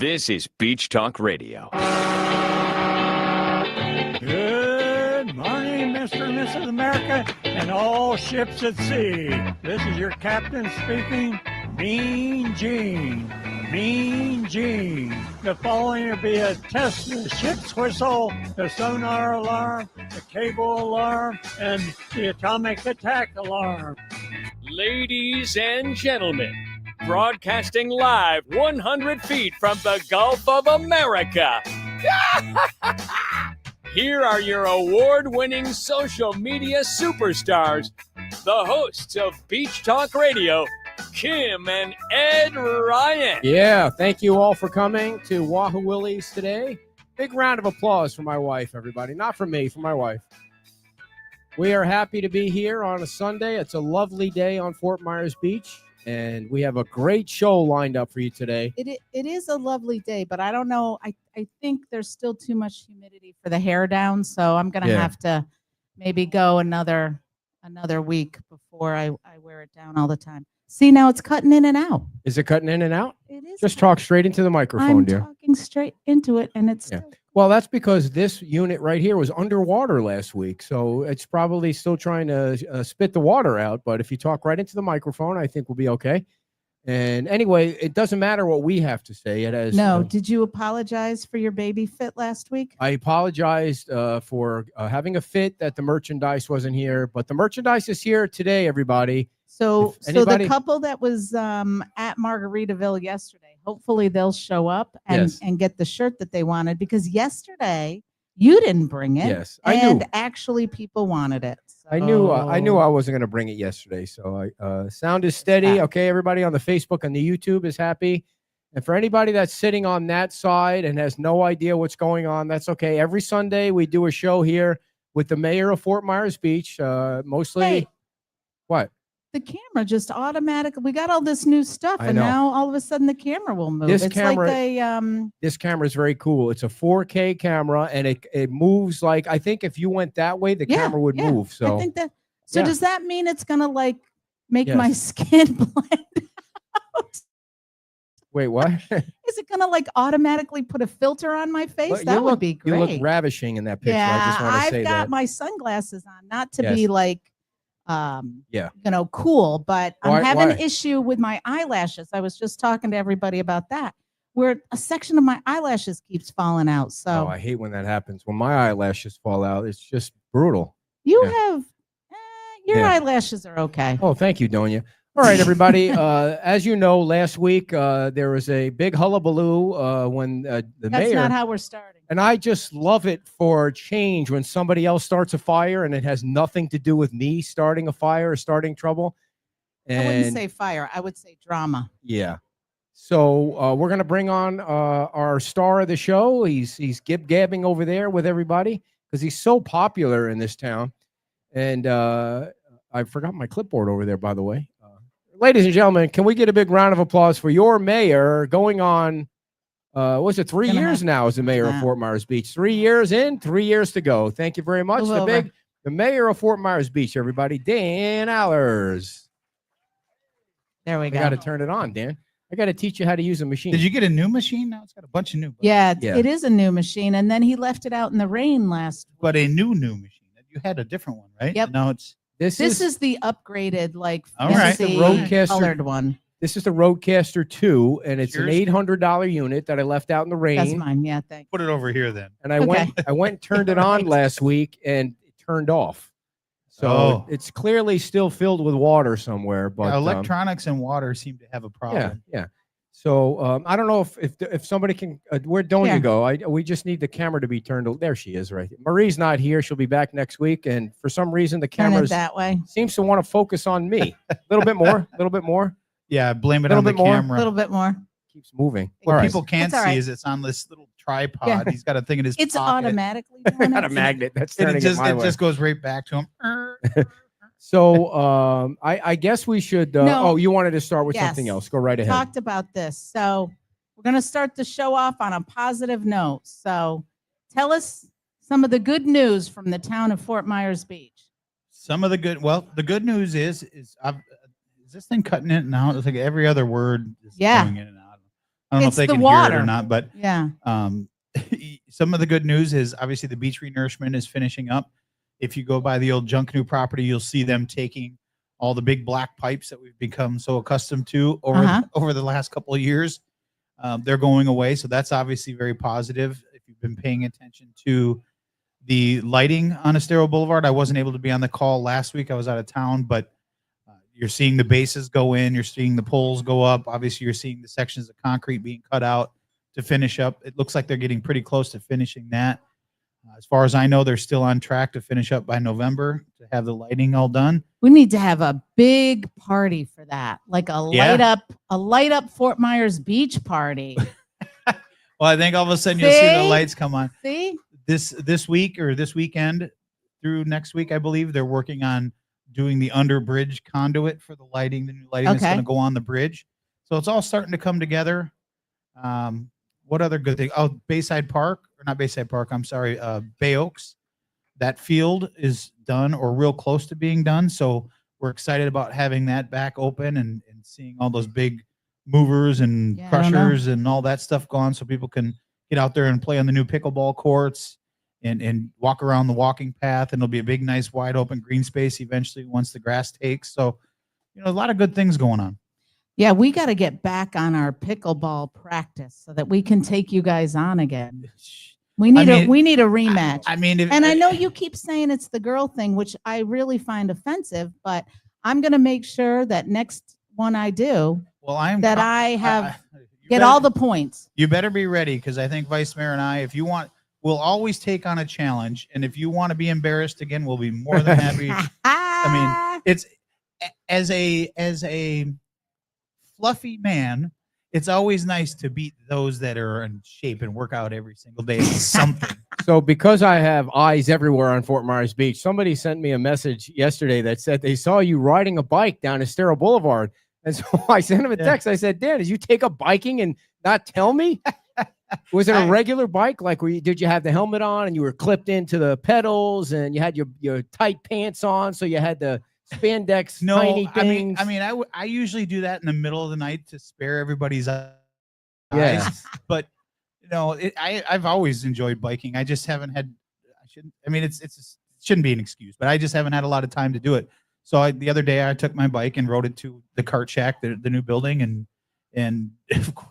This is Beach Talk Radio. Good morning, Mr. and Mrs. America, and all ships at sea. This is your captain speaking, Mean Gene. Mean Gene. The following will be a test of the ship's whistle, the sonar alarm, the cable alarm, and the atomic attack alarm. Ladies and gentlemen, broadcasting live 100 feet from the Gulf of America. Here are your award-winning social media superstars, the hosts of Beach Talk Radio, Kim and Ed Ryan. Yeah, thank you all for coming to Wahoo Willie's today. Big round of applause for my wife, everybody. Not for me, for my wife. We are happy to be here on a Sunday. It's a lovely day on Fort Myers Beach, and we have a great show lined up for you today. It is a lovely day, but I don't know. I think there's still too much humidity for the hair down, so I'm going to have to maybe go another week before I wear it down all the time. See, now it's cutting in and out. Is it cutting in and out? It is. Just talk straight into the microphone, dear. I'm talking straight into it, and it's still. Well, that's because this unit right here was underwater last week, so it's probably still trying to spit the water out. But if you talk right into the microphone, I think we'll be okay. And anyway, it doesn't matter what we have to say. It has Did you apologize for your baby fit last week? I apologized for having a fit that the merchandise wasn't here, but the merchandise is here today, everybody. So the couple that was at Margaritaville yesterday, hopefully they'll show up and get the shirt that they wanted, because yesterday you didn't bring it. Yes, I knew. knew. Actually, people wanted it. So. I knew I wasn't going to bring it yesterday. So sound is steady. Okay, everybody on the Facebook and the YouTube is happy. And for anybody that's sitting on that side and has no idea what's going on, that's okay. Every Sunday we do a show here with the mayor of Fort Myers Beach. Mostly, Hey. What? The camera just automatically. We got all this new stuff, and now all of a sudden the camera will move. This it's camera, like they This camera is very cool. It's a 4K camera, and it moves like, I think if you went that way, the camera would move. So I think that. So does that mean it's gonna like make my skin blend out? Wait, what? Is it gonna like automatically put a filter on my face? Well, that would be great. You look ravishing in that picture. Yeah, I just want to say I've that. got my sunglasses on, not to be like, cool, but Why- I'm having why? an issue with my eyelashes. I was just talking to everybody about that, where a section of my eyelashes keeps falling out. So Oh, I hate when that happens. When my eyelashes fall out, it's just brutal. you have your eyelashes are okay. Oh, thank you, Donia. All right, everybody. As you know, last week there was a big hullabaloo when the That's mayor. not how we're starting. And I just love it for change when somebody else starts a fire and it has nothing to do with me starting a fire or starting trouble. And I wouldn't say fire. I would say drama. yeah. So we're gonna bring on our star of the show. He's gib-gabbing over there with everybody because he's so popular in this town. And I forgot my clipboard over there, by the way. Ladies and gentlemen, can we get a big round of applause for your mayor going on? Was it 3 years now as the mayor of Fort Myers Beach? 3 years in, 3 years to go. Thank you very much. The mayor of Fort Myers Beach, everybody, Dan Allers. There we go. I got to turn it on, Dan. I got to teach you how to use a machine. Did you get a new machine now? It's got a bunch of new. Yeah, it is a new machine, and then he left it out in the rain last week. But a new machine. You had a different one, right? Yep. Now it's This is the upgraded, like All right. fancy Roadcaster colored one. This is the Roadcaster 2, and it's Yours? an $800 unit that I left out in the rain. That's mine. Yeah, thanks. put it over here then. And I went and turned it on last week, and it turned off. So it's clearly still filled with water somewhere. But electronics and water seem to have a problem. Yeah. So I don't know if somebody can. Where'd Donia go? We just need the camera to be turned. There she is, right. Marie's not here. She'll be back next week. And for some reason, the camera that way seems to want to focus on me a little bit more. A little bit more. Yeah, blame it on the camera. A little bit more. Keeps moving. What people can't see is it's on this little tripod. Yeah. He's got a thing in his It's pocket. automatically I got a magnet that's turning And it just goes right back to him. So I guess we should. No. You wanted to start with Yes. something else. Go right ahead. Talked about this. So we're going to start the show off on a positive note. So tell us some of the good news from the town of Fort Myers Beach. Some of the good. Well, the good news is this thing cutting in and out? It's like every other word is going in and out. I don't know if It's they the can water. hear it or not, but Yeah. some of the good news is obviously the beach renourishment is finishing up. If you go by the old Junk New property, you'll see them taking all the big black pipes that we've become so accustomed to over the last couple of years. They're going away, so that's obviously very positive. If you've been paying attention to the lighting on Estero Boulevard, I wasn't able to be on the call last week. I was out of town, but you're seeing the bases go in. You're seeing the poles go up. Obviously, you're seeing the sections of concrete being cut out to finish up. It looks like they're getting pretty close to finishing that. As far as I know, they're still on track to finish up by November to have the lighting all done. We need to have a big party for that, like a light up Fort Myers beach party. Well, I think all of a sudden you'll see the lights come on. See? This week or this weekend through next week, I believe they're working on doing the under bridge conduit for the lighting, the new lighting that's going to go on the bridge. So it's all starting to come together. What other good thing? Oh, Bayside Park, or not Bayside Park, I'm sorry, Bay Oaks. That field is done or real close to being done. So we're excited about having that back open and seeing all those big movers and crushers and all that stuff gone so people can get out there and play on the new pickleball courts and walk around the walking path. And it'll be a big, nice, wide open green space eventually once the grass takes. So, a lot of good things going on. Yeah, we got to get back on our pickleball practice so that we can take you guys on again. We need a rematch. I know you keep saying it's the girl thing, which I really find offensive, but I'm going to make sure that next one I do, get all the points. You better be ready, because I think Vice Mayor and I, if you want, we'll always take on a challenge, and if you want to be embarrassed again, we'll be more than happy. It's as a fluffy man, it's always nice to beat those that are in shape and work out every single day. It's something. So because I have eyes everywhere on Fort Myers Beach, somebody sent me a message yesterday that said they saw you riding a bike down Estero Boulevard. And so I sent him a text. I said, Dan, did you take up biking and not tell me? Was it a regular bike? Like, did you have the helmet on and you were clipped into the pedals and you had your tight pants on, so you had the spandex tiny things? I usually do that in the middle of the night to spare everybody's eyes. Yeah. But I've always enjoyed biking. I just haven't had. It shouldn't be an excuse, but I just haven't had a lot of time to do it. So the other day I took my bike and rode it to the Kart Shack, the new building, and of course,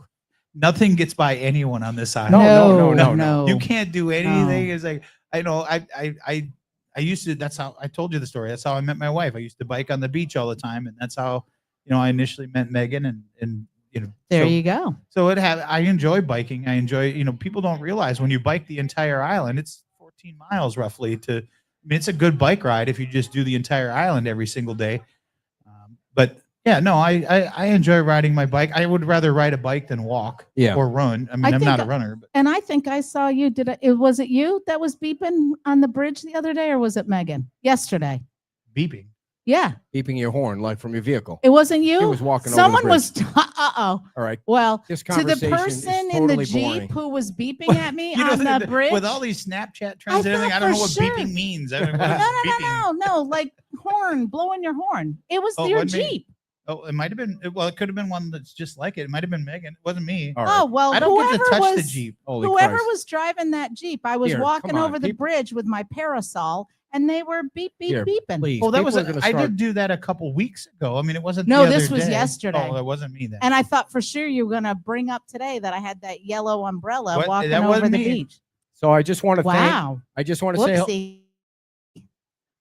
nothing gets by anyone on this island. No. You can't do anything. No. It's like, I used to, that's how I told you the story. That's how I met my wife. I used to bike on the beach all the time. And that's how, I initially met Megan and there you go. So I enjoy biking. I enjoy, people don't realize when you bike the entire island, it's 14 miles roughly it's a good bike ride if you just do the entire island every single day. But yeah, no, I enjoy riding my bike. I would rather ride a bike than walk or run. I'm not a runner. But. And I think I saw you. Was it you that was beeping on the bridge the other day, or was it Megan yesterday? Beeping? Yeah. Beeping your horn, like from your vehicle. It wasn't you? It was walking Someone over the bridge. All right. Well, this to the person in the Jeep boring. who was beeping at me on the bridge. With all these Snapchat trends and everything, I don't know what beeping means. No. Like horn, blowing your horn. It was your Jeep. Oh, it might have been. Well, it could have been one that's just like it. It might have been Megan. It wasn't me. Right. Oh, well, I don't get to touch the Jeep. Whoever was driving that Jeep, I was walking over the bridge with my parasol, and they were beeping. Please. Well, I did do that a couple weeks ago. It wasn't. No, this was yesterday. Oh, it wasn't me then. And I thought for sure you were going to bring up today that I had that yellow umbrella walking over the beach. So I just want to say.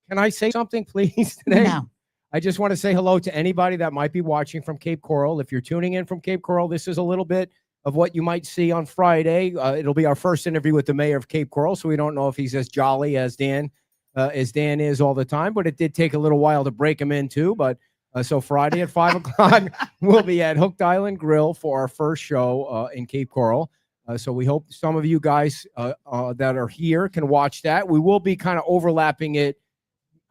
Can I say something, please, today? No. I just want to say hello to anybody that might be watching from Cape Coral. If you're tuning in from Cape Coral, this is a little bit of what you might see on Friday. It'll be our first interview with the mayor of Cape Coral, so we don't know if he's as jolly as Dan is all the time, but it did take a little while to break him in too. But so Friday at 5 o'clock, we'll be at Hooked Island Grill for our first show in Cape Coral. So we hope some of you guys that are here can watch that. We will be kind of overlapping it.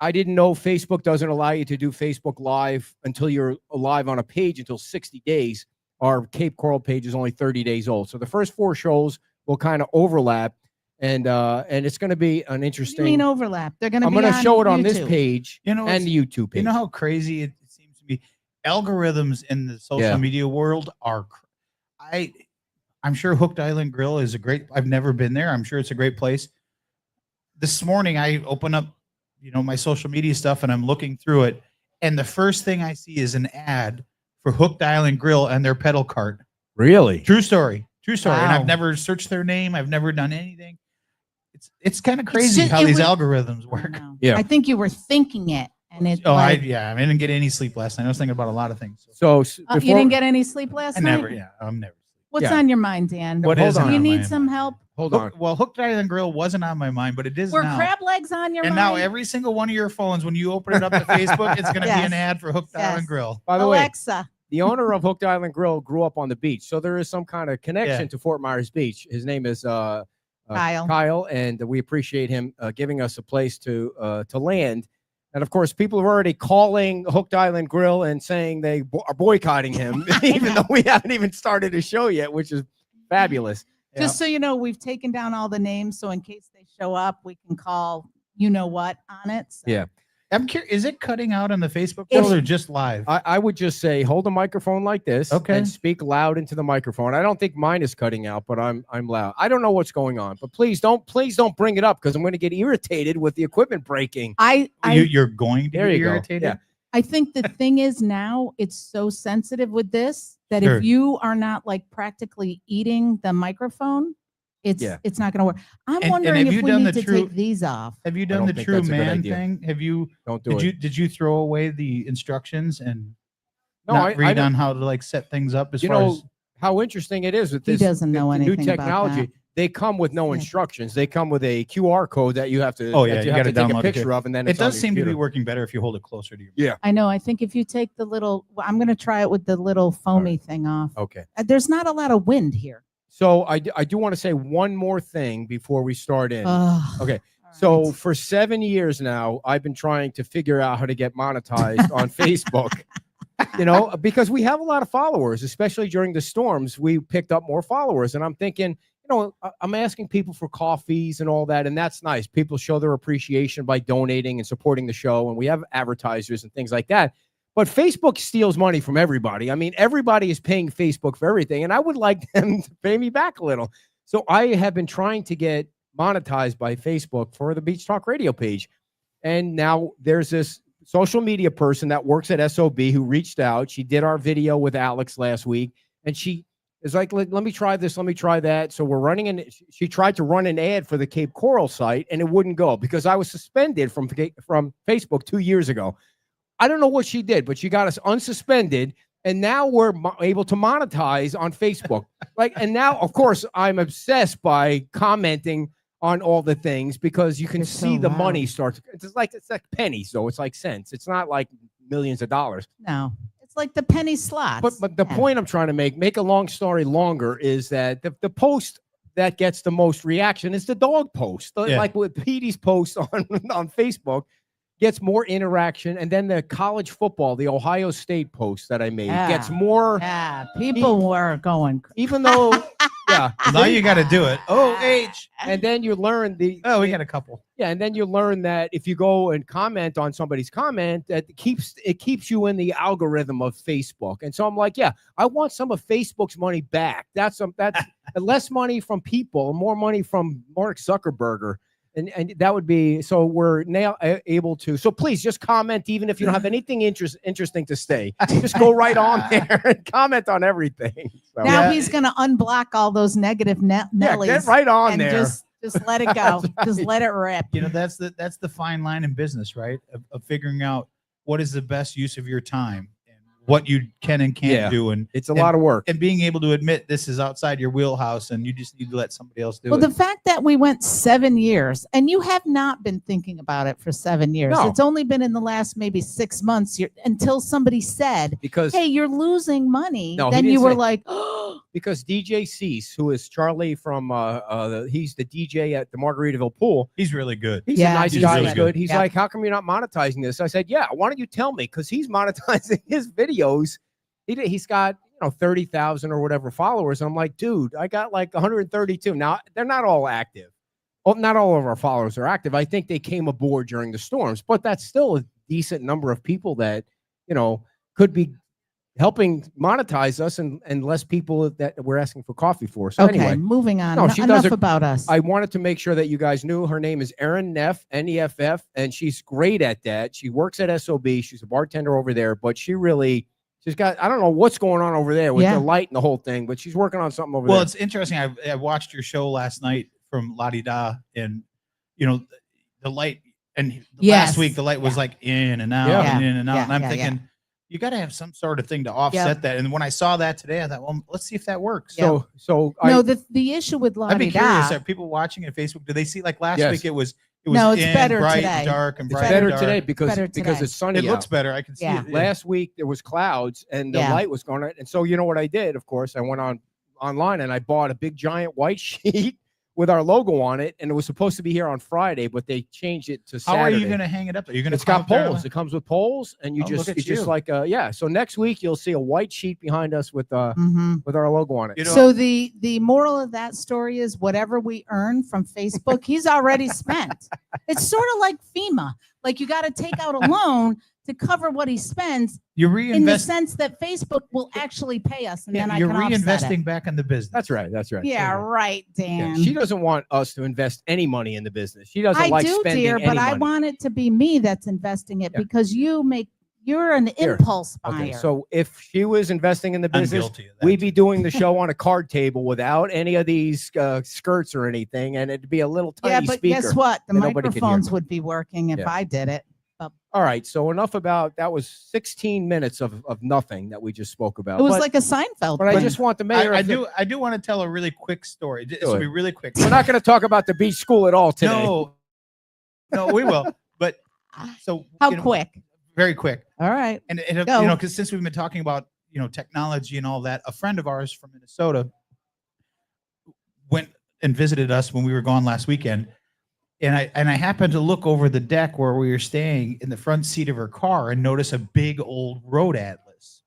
I didn't know Facebook doesn't allow you to do Facebook Live until you're live on a page until 60 days. Our Cape Coral page is only 30 days old. So the first 4 shows will kind of overlap, and it's going to be an interesting. What do you mean overlap? I'm going to show it on this page and the YouTube page. You know how crazy it seems to be? Algorithms in the social media world are. I'm sure Hooked Island Grill is I've never been there. I'm sure it's a great place. This morning I open up, my social media stuff and I'm looking through it. And the first thing I see is an ad for Hooked Island Grill and their pedal cart. Really? True story. Wow. And I've never searched their name. I've never done anything. It's kind of crazy how these algorithms work. Yeah. I think you were thinking it. And it. I didn't get any sleep last night. I was thinking about a lot of things. So you didn't get any sleep last night? I'm never. What's on your mind, Dan? What is on you my need mind? some help? Hold on. Well, Hooked Island Grill wasn't on my mind, but it is Were now. crab legs on your And mind? now every single one of your phones, when you open it up to Facebook, it's going to be Yes. an ad for Hooked Yes. Island Grill. By the way, Alexa. the owner of Hooked Island Grill grew up on the beach, so there is some kind of connection Yeah. to Fort Myers Beach. His name is Kyle. Kyle, and we appreciate him giving us a place to land. And of course, people are already calling Hooked Island Grill and saying they are boycotting him, even though we haven't even started a show yet, which is fabulous. Just so you know, we've taken down all the names, so in case they show up, we can call what on it. So. Yeah. I'm curious, is it cutting out on the Facebook If- show or just live? I would just say hold the microphone like this, Okay. and speak loud into the microphone. I don't think mine is cutting out, but I'm loud. I don't know what's going on, but please don't bring it up because I'm going to get irritated with the equipment breaking. You're going to There be you go. irritated? Yeah. I think the thing is now it's so sensitive with this that Sure. if you are not like practically eating the microphone, it's not going to work. I'm And wondering have if you we done need the to true- take these off. Have you I done don't the think true that's a good man idea. thing? Don't do it. Did you throw away the instructions and No, not I read don't- on how to set things up as You far know as how interesting it is with He this doesn't know the new anything about technology. that. They come with no Yeah. instructions. They come with a QR code that you have to. Oh, yeah, that you have gotta to take a download it, picture too. of, and then it it's on does your seem to be computer. working better if you hold it closer to you. Yeah. I know. I think if you take the little, I'm going to try it with the little foamy thing off. Okay. There's not a lot of wind here. So I do want to say one more thing before we start in. Ugh. Okay. All So right. for 7 years now, I've been trying to figure out how to get monetized on Facebook. Because we have a lot of followers, especially during the storms. We picked up more followers, and I'm thinking, I'm asking people for coffees and all that, and that's nice. People show their appreciation by donating and supporting the show, and we have advertisers and things like that. But Facebook steals money from everybody. I mean, everybody is paying Facebook for everything, and I would like them to pay me back a little. So I have been trying to get monetized by Facebook for the Beach Talk Radio page. And now there's this social media person that works at SOB who reached out. She did our video with Alex last week, and she is like, let me try this, let me try that. So we're running she tried to run an ad for the Cape Coral site, and it wouldn't go because I was suspended from Facebook 2 years ago. I don't know what she did, but she got us unsuspended, and now we're able to monetize on Facebook. And now, of course, I'm obsessed by commenting on all the things because you can You're see so the loud. money starts. It's like pennies, though. It's like cents. It's not like millions of dollars. No, it's like the penny slots. But the point I'm trying to make a long story longer, is that the post that gets the most reaction is the dog post. Yeah. Like with Petey's post on Facebook gets more interaction, and then the college football, the Ohio State post that I made gets more. Yeah, people were going. Even though, yeah. Now you got to do it. And then you learn we got a couple. Yeah, and then you learn that if you go and comment on somebody's comment, that it keeps you in the algorithm of Facebook. And so I'm like, yeah, I want some of Facebook's money back. That's less money from people, more money from Mark Zuckerberg. And that would be, so we're now able to. So please just comment, even if you don't have anything interesting to say. Just go right on there and comment on everything. So, Now he's going to unblock all those negative Nellies. get right on and there. Just let it go. Just let it rip. That's the fine line in business, right? Of figuring out what is the best use of your time and what you can and can't do. And it's a lot of work. And being able to admit this is outside your wheelhouse and you just need to let somebody else do it. Well, the fact that we went 7 years and you have not been thinking about it for 7 years. No. It's only been in the last maybe 6 months until somebody said, Because hey, you're losing money. No, he then didn't you were say- like, oh, because DJ Cease, who is Charlie from he's the DJ at the Margaritaville Pool. He's really good. He's Yeah, a nice he's guy. really He's good. good. He's Yeah. like, how come you're not monetizing this? I said, yeah, why don't you tell me? Because he's monetizing his videos. He's got 30,000 or whatever followers. And I'm like, dude, I got like 132. Now they're not all active. Well, not all of our followers are active. I think they came aboard during the storms, but that's still a decent number of people that could be helping monetize us and less people that we're asking for coffee for. So Okay, anyway, moving on. No, she does Enough about us. I wanted to make sure that you guys knew her name is Erin Neff, Neff, and she's great at that. She works at SOB. She's a bartender over there, but she's got, I don't know what's going on over there with the light and the whole thing, but she's working on something over there. Well, it's interesting. I watched your show last night from La Di Da, and the light, and last week the light was like in and out and in and out. And I'm thinking, you got to have some sort of thing to offset that. And when I saw that today, I thought, well, let's see if that works. So the issue with La Di Da. I'd be curious. Are people watching at Facebook? Do they see like last week? It was no, it's in, better bright, today. Dark, and it's bright. better and dark. today because it's sunny. It looks better. I can see it. Last week there was clouds and the light was going on. And so you know what I did? Of course, I went online and I bought a big giant white sheet with our logo on it, and it was supposed to be here on Friday, but they changed it to Saturday. How are you going to hang it up? Are you going to? It's got poles. It comes with poles, and just like So next week you'll see a white sheet behind us with our logo on it. So the moral of that story is whatever we earn from Facebook, he's already spent. It's sort of like FEMA. Like you got to take out a loan to cover what he spends. You're in the sense that Facebook will actually pay us, and then you're I can reinvesting back in the business. That's right. That's right. Yeah, right, Dan. Yeah, she doesn't want us to invest any money in the business. She doesn't like spending dear, any but money. I want it to be me that's investing it because you're an impulse buyer. Okay, so if she was investing in the business, we'd be doing the show on a card table without any of these skirts or anything, and it'd be a little tiny but speaker. Guess what? The microphones would be working if I did it. All right, so enough about that. Was 16 minutes of nothing that we just spoke about. It was like a Seinfeld. But I just want the mayor. I do want to tell a really quick story. This will be really quick. We're not going to talk about the beach school at all today. No, we will. But so how quick? Very quick. All right. And because since we've been talking about technology and all that, a friend of ours from Minnesota went and visited us when we were gone last weekend. And I happened to look over the deck where we were staying in the front seat of her car and notice a big old road atlas.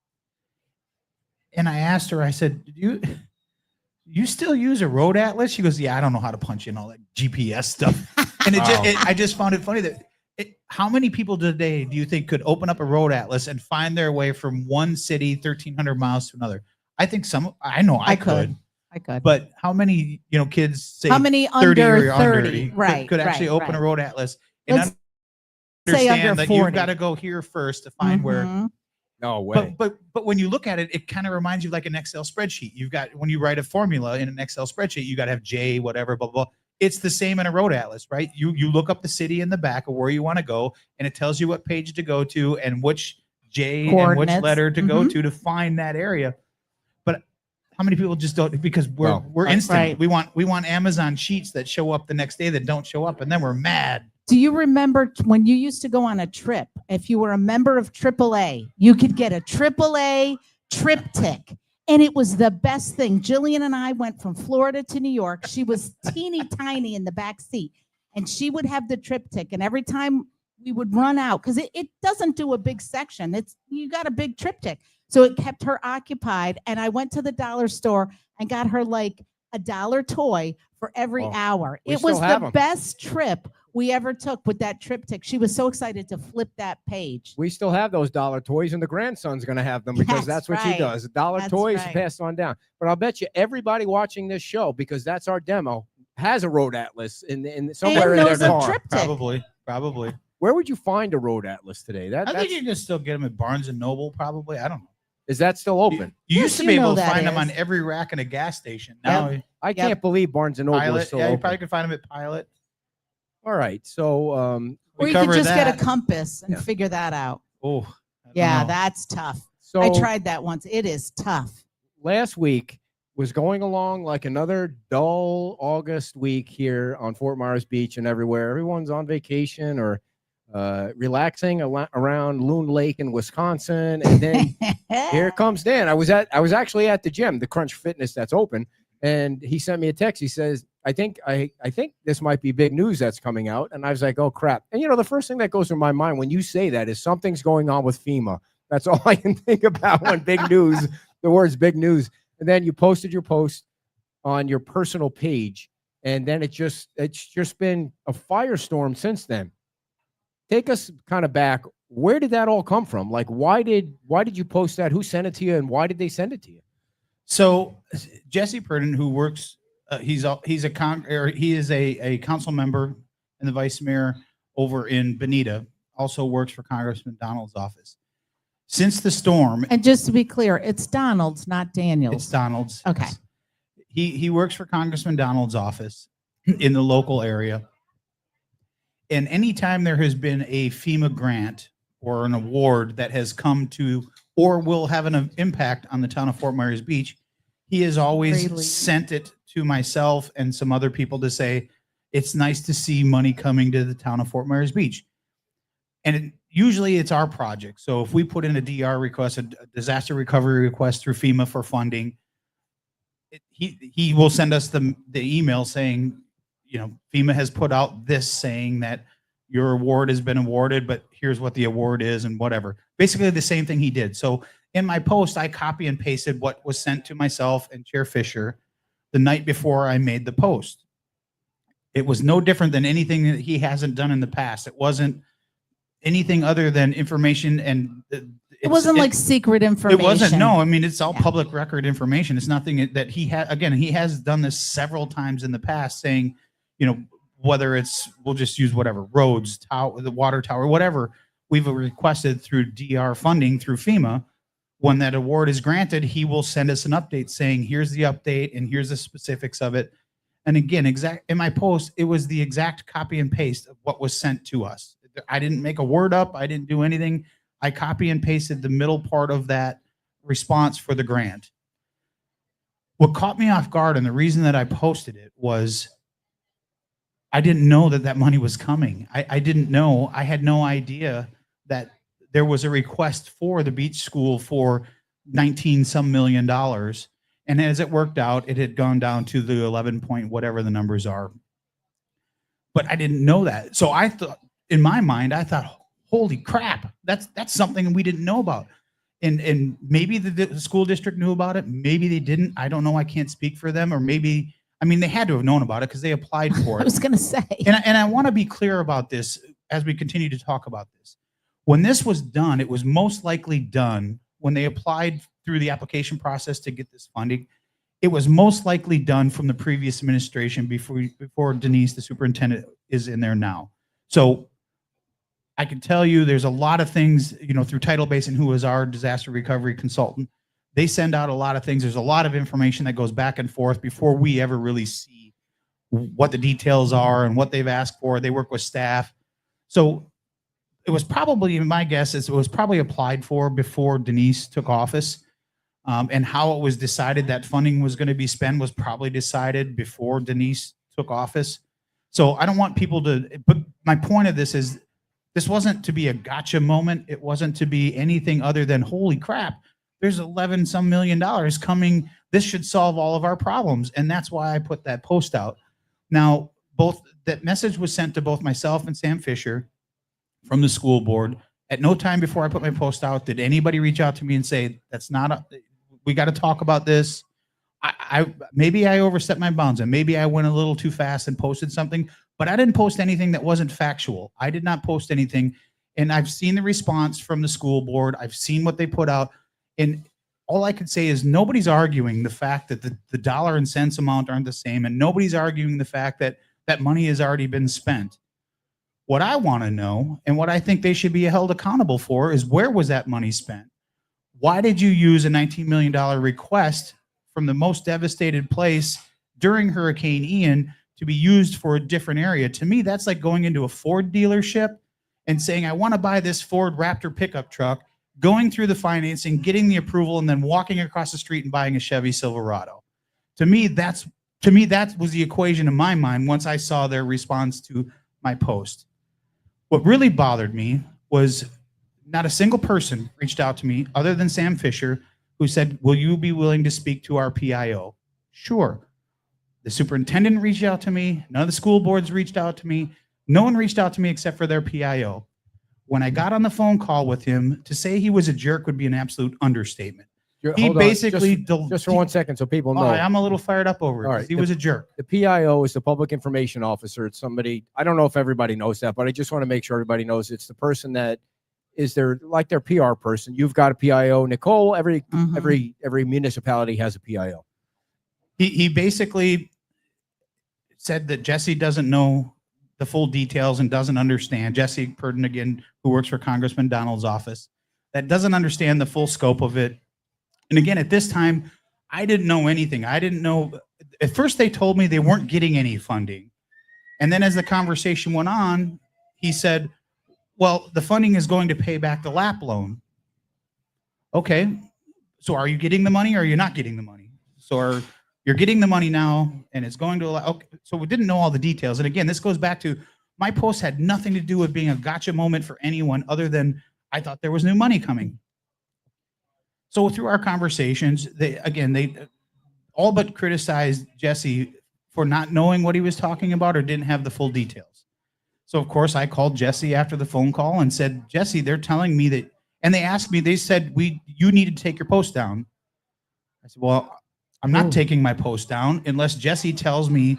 And I asked her, I said, you still use a road atlas? She goes, yeah, I don't know how to punch in all that GPS stuff. And I just found it funny that how many people today do you think could open up a road atlas and find their way from one city 1,300 miles to another? I think I know I could. But how many, kids say how many 30 under or 30 could actually open a road atlas and Let's understand that you've got to go here first to find where. No way. But when you look at it, it kind of reminds you like an Excel spreadsheet. You've got, when you write a formula in an Excel spreadsheet, you got to have J, whatever, blah, blah. It's the same in a road atlas, right? You look up the city in the back of where you want to go, and it tells you what page to go to and which J and which letter to go to find that area. How many people just don't, because we're instant. Right. We want Amazon sheets that show up the next day that don't show up, and then we're mad. Do you remember when you used to go on a trip? If you were a member of AAA, you could get a AAA triptych, and it was the best thing. Jillian and I went from Florida to New York. She was teeny tiny in the back seat, and she would have the triptych, and every time we would run out, because it doesn't do a big section. You got a big triptych. So it kept her occupied, and I went to the dollar store and got her like a $1 toy for every hour. It was the best trip we ever took with that triptych. She was so excited to flip that page. We still have those dollar toys, and the grandson's going to have them because that's what she does. Dollar toys passed on down. But I'll bet you everybody watching this show, because that's our demo, has a road atlas in somewhere in their car. Probably. Where would you find a road atlas today? I think you can still get them at Barnes and Noble. Probably. I don't know. Is that still open? You used to be able to find them on every rack in a gas station. Now I can't believe Barnes and Noble is still open. You probably could find them at Pilot. All right, so or you could just get a compass and figure that out. Oh, yeah, that's tough. So I tried that once. It is tough. Last week was going along like another dull August week here on Fort Myers Beach and everywhere. Everyone's on vacation or relaxing around Loon Lake in Wisconsin, and then here comes Dan. I was actually at the gym, the Crunch Fitness that's open, and he sent me a text. He says, I think this might be big news that's coming out. And I was like, oh crap. And the first thing that goes through my mind when you say that is something's going on with FEMA. That's all I can think about when big news, the words big news. And then you posted your post on your personal page, and then it's just been a firestorm since then. Take us kind of back. where did that all come from? Like, why did you post that? Who sent it to you, and why did they send it to you? So Jesse Purdon, who works, he is a council member and the vice mayor over in Bonita, also works for Congressman Donald's office. Since the storm, And just to be clear, it's Donald's, not Daniel's. it's Donald's. Okay. He works for Congressman Donald's office in the local area. And anytime there has been a FEMA grant or an award that has come to or will have an impact on the town of Fort Myers Beach, he has always Greatly. sent it to myself and some other people to say, it's nice to see money coming to the town of Fort Myers Beach. And usually it's our project. So if we put in a DR request, a disaster recovery request through FEMA for funding, he will send us the email saying, you know, FEMA has put out this saying that your award has been awarded, but here's what the award is and whatever. Basically the same thing he did. So in my post, I copy and pasted what was sent to myself and Chair Fisher the night before I made the post. It was no different than anything that he hasn't done in the past. It wasn't anything other than information, and It wasn't like secret information. It wasn't. No, I mean, it's all Yeah. public record information. It's nothing that he had. Again, he has done this several times in the past, saying, you know, whether it's, we'll just use whatever, roads, tower, the water tower, whatever we've requested through DR funding through FEMA. When that award is granted, he will send us an update saying, here's the update and here's the specifics of it. And again, in my post, it was the exact copy and paste of what was sent to us. I didn't make a word up. I didn't do anything. I copy and pasted the middle part of that response for the grant. What caught me off guard, and the reason that I posted it, was I didn't know that that money was coming. I didn't know. I had no idea that there was a request for the beach school for 19 some million dollars. And as it worked out, it had gone down to the 11 point, whatever the numbers are. But I didn't know that. So I thought, in my mind, I thought, holy crap, that's something we didn't know about. And maybe the school district knew about it. Maybe they didn't. I don't know. I can't speak for them. Or maybe, I mean, they had to have known about it because they applied for it. I was going to say. And I want to be clear about this as we continue to talk about this. When this was done, it was most likely done when they applied through the application process to get this funding. It was most likely done from the previous administration before Denise, the superintendent, is in there now. So I can tell you there's a lot of things, you know, through Tidal Basin, who is our disaster recovery consultant. They send out a lot of things. There's a lot of information that goes back and forth before we ever really see what the details are and what they've asked for. They work with staff. So it was probably, my guess is it was probably applied for before Denise took office. And how it was decided that funding was going to be spent was probably decided before Denise took office. So I don't want people to, but my point of this is, this wasn't to be a gotcha moment. It wasn't to be anything other than, holy crap, there's 11 some million dollars coming. This should solve all of our problems. And that's why I put that post out. Now, that message was sent to both myself and Sam Fisher from the school board. At no time before I put my post out did anybody reach out to me and say, that's not we got to talk about this. Maybe I overstepped my bounds, and maybe I went a little too fast and posted something, but I didn't post anything that wasn't factual. I did not post anything. And I've seen the response from the school board. I've seen what they put out. And all I could say is nobody's arguing the fact that the dollar and cents amount aren't the same. And nobody's arguing the fact that that money has already been spent. What I want to know, and what I think they should be held accountable for, is where was that money spent? Why did you use a $19 million request from the most devastated place during Hurricane Ian to be used for a different area? To me, that's like going into a Ford dealership and saying, I want to buy this Ford Raptor pickup truck, going through the financing, getting the approval, and then walking across the street and buying a Chevy Silverado. To me, that was the equation in my mind once I saw their response to my post. What really bothered me was not a single person reached out to me other than Sam Fisher, who said, will you be willing to speak to our PIO? Sure. The superintendent reached out to me. None of the school boards reached out to me. No one reached out to me except for their PIO. When I got on the phone call with him, to say he was a jerk would be an absolute understatement. He basically just for 1 second, so people know. I'm a little fired up over it. All right. He was a jerk. The PIO is the public information officer. It's somebody, I don't know if everybody knows that, but I just want to make sure everybody knows it's the person that is their PR person. You've got a PIO. Nicole, every Mhm. municipality has a PIO. He basically said that Jesse doesn't know the full details and doesn't understand. Jesse Purdon, again, who works for Congressman Donald's office, that doesn't understand the full scope of it. And again, at this time, I didn't know anything. I didn't know. At first, they told me they weren't getting any funding. And then as the conversation went on, he said, well, the funding is going to pay back the LAP loan. Okay, so are you getting the money or are you not getting the money? So you're getting the money now and it's going to allow, okay, so we didn't know all the details. And again, this goes back to my post had nothing to do with being a gotcha moment for anyone other than I thought there was new money coming. So through our conversations, they all but criticized Jesse for not knowing what he was talking about or didn't have the full details. So of course I called Jesse after the phone call and said, Jesse, they're telling me that, and they asked me, they said, you need to take your post down. I said, well, I'm not taking my post down unless Jesse tells me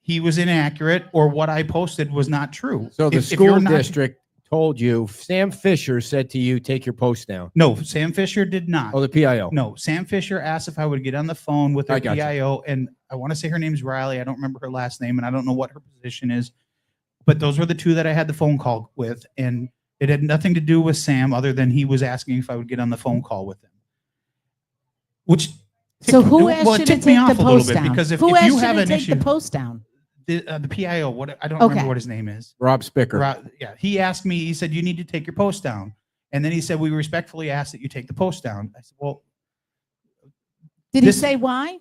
he was inaccurate or what I posted was not true. So the school district told you, Sam Fisher said to you, take your post down. No, Sam Fisher did not. Oh, the PIO. No, Sam Fisher asked if I would get on the phone with her PIO, and I want to say her name's Riley. I don't remember her last name, and I don't know what her position is. But those were the two that I had the phone call with, and it had nothing to do with Sam other than he was asking if I would get on the phone call with him. Which so who asked you to take the post down? Because if who asked you have to an take issue, the post down? The PIO, what I don't remember what his name is. Rob Spicker. Yeah, he asked me. He said you need to take your post down, and then he said we respectfully ask that you take the post down. I said, well, did he say why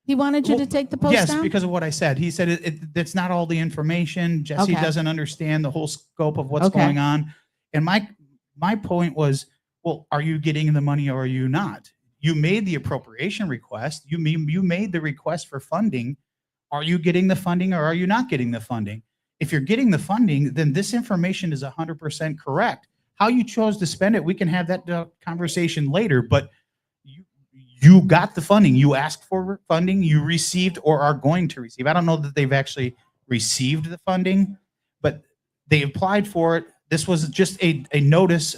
he wanted you to take the post down? Yes, because of what I said. He said that's not all the information. Jesse doesn't understand the whole scope of what's going on. And my point was, well, are you getting the money or are you not? You made the appropriation request. You made the request for funding. Are you getting the funding or are you not getting the funding? If you're getting the funding, then this information is 100% correct. How you chose to spend it, we can have that conversation later, but you got the funding. You asked for funding, you received or are going to receive. I don't know that they've actually received the funding, but they applied for it. This was just a notice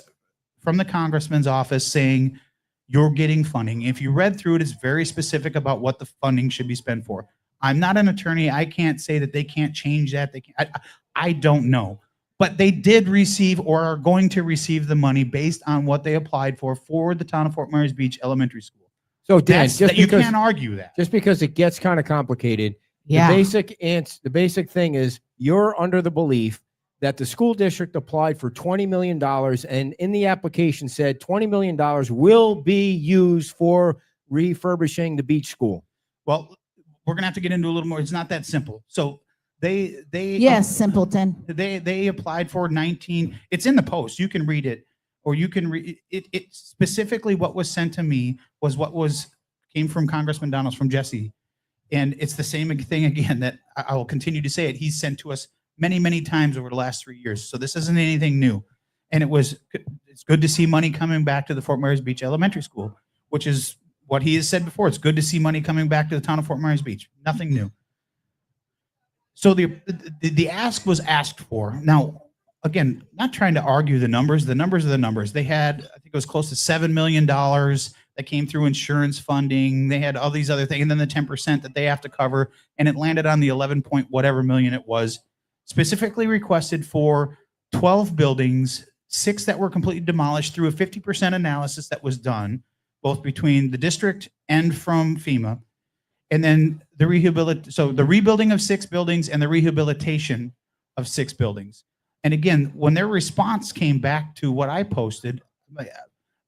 from the congressman's office saying you're getting funding. If you read through it, it's very specific about what the funding should be spent for. I'm not an attorney. I can't say that they can't change that. They can't, I don't know. But they did receive or are going to receive the money based on what they applied for the town of Fort Myers Beach Elementary School. So Dan, you can't argue that. Just because it gets kind of complicated, the basic thing is you're under the belief that the school district applied for $20 million and in the application said $20 million will be used for refurbishing the beach school. Well, we're going to have to get into a little more. It's not that simple. So simpleton. They applied for 19. It's in the post. You can read it, or you can read it. It specifically what was sent to me was what came from Congressman Donalds, from Jesse, and it's the same thing again that I will continue to say it. He's sent to us many, many times over the last 3 years. So this isn't anything new, and it's good to see money coming back to the Fort Myers Beach Elementary School, which is what he has said before. It's good to see money coming back to the town of Fort Myers Beach. Nothing new. So the ask was asked for. Now, again, not trying to argue the numbers. The numbers are the numbers. They had, I think it was close to $7 million that came through insurance funding. They had all these other things, and then the 10% that they have to cover, and it landed on the 11 point whatever million it was, specifically requested for 12 buildings, 6 that were completely demolished through a 50% analysis that was done, both between the district and from FEMA. And then the rebuilding of 6 buildings and the rehabilitation of 6 buildings. And again, when their response came back to what I posted,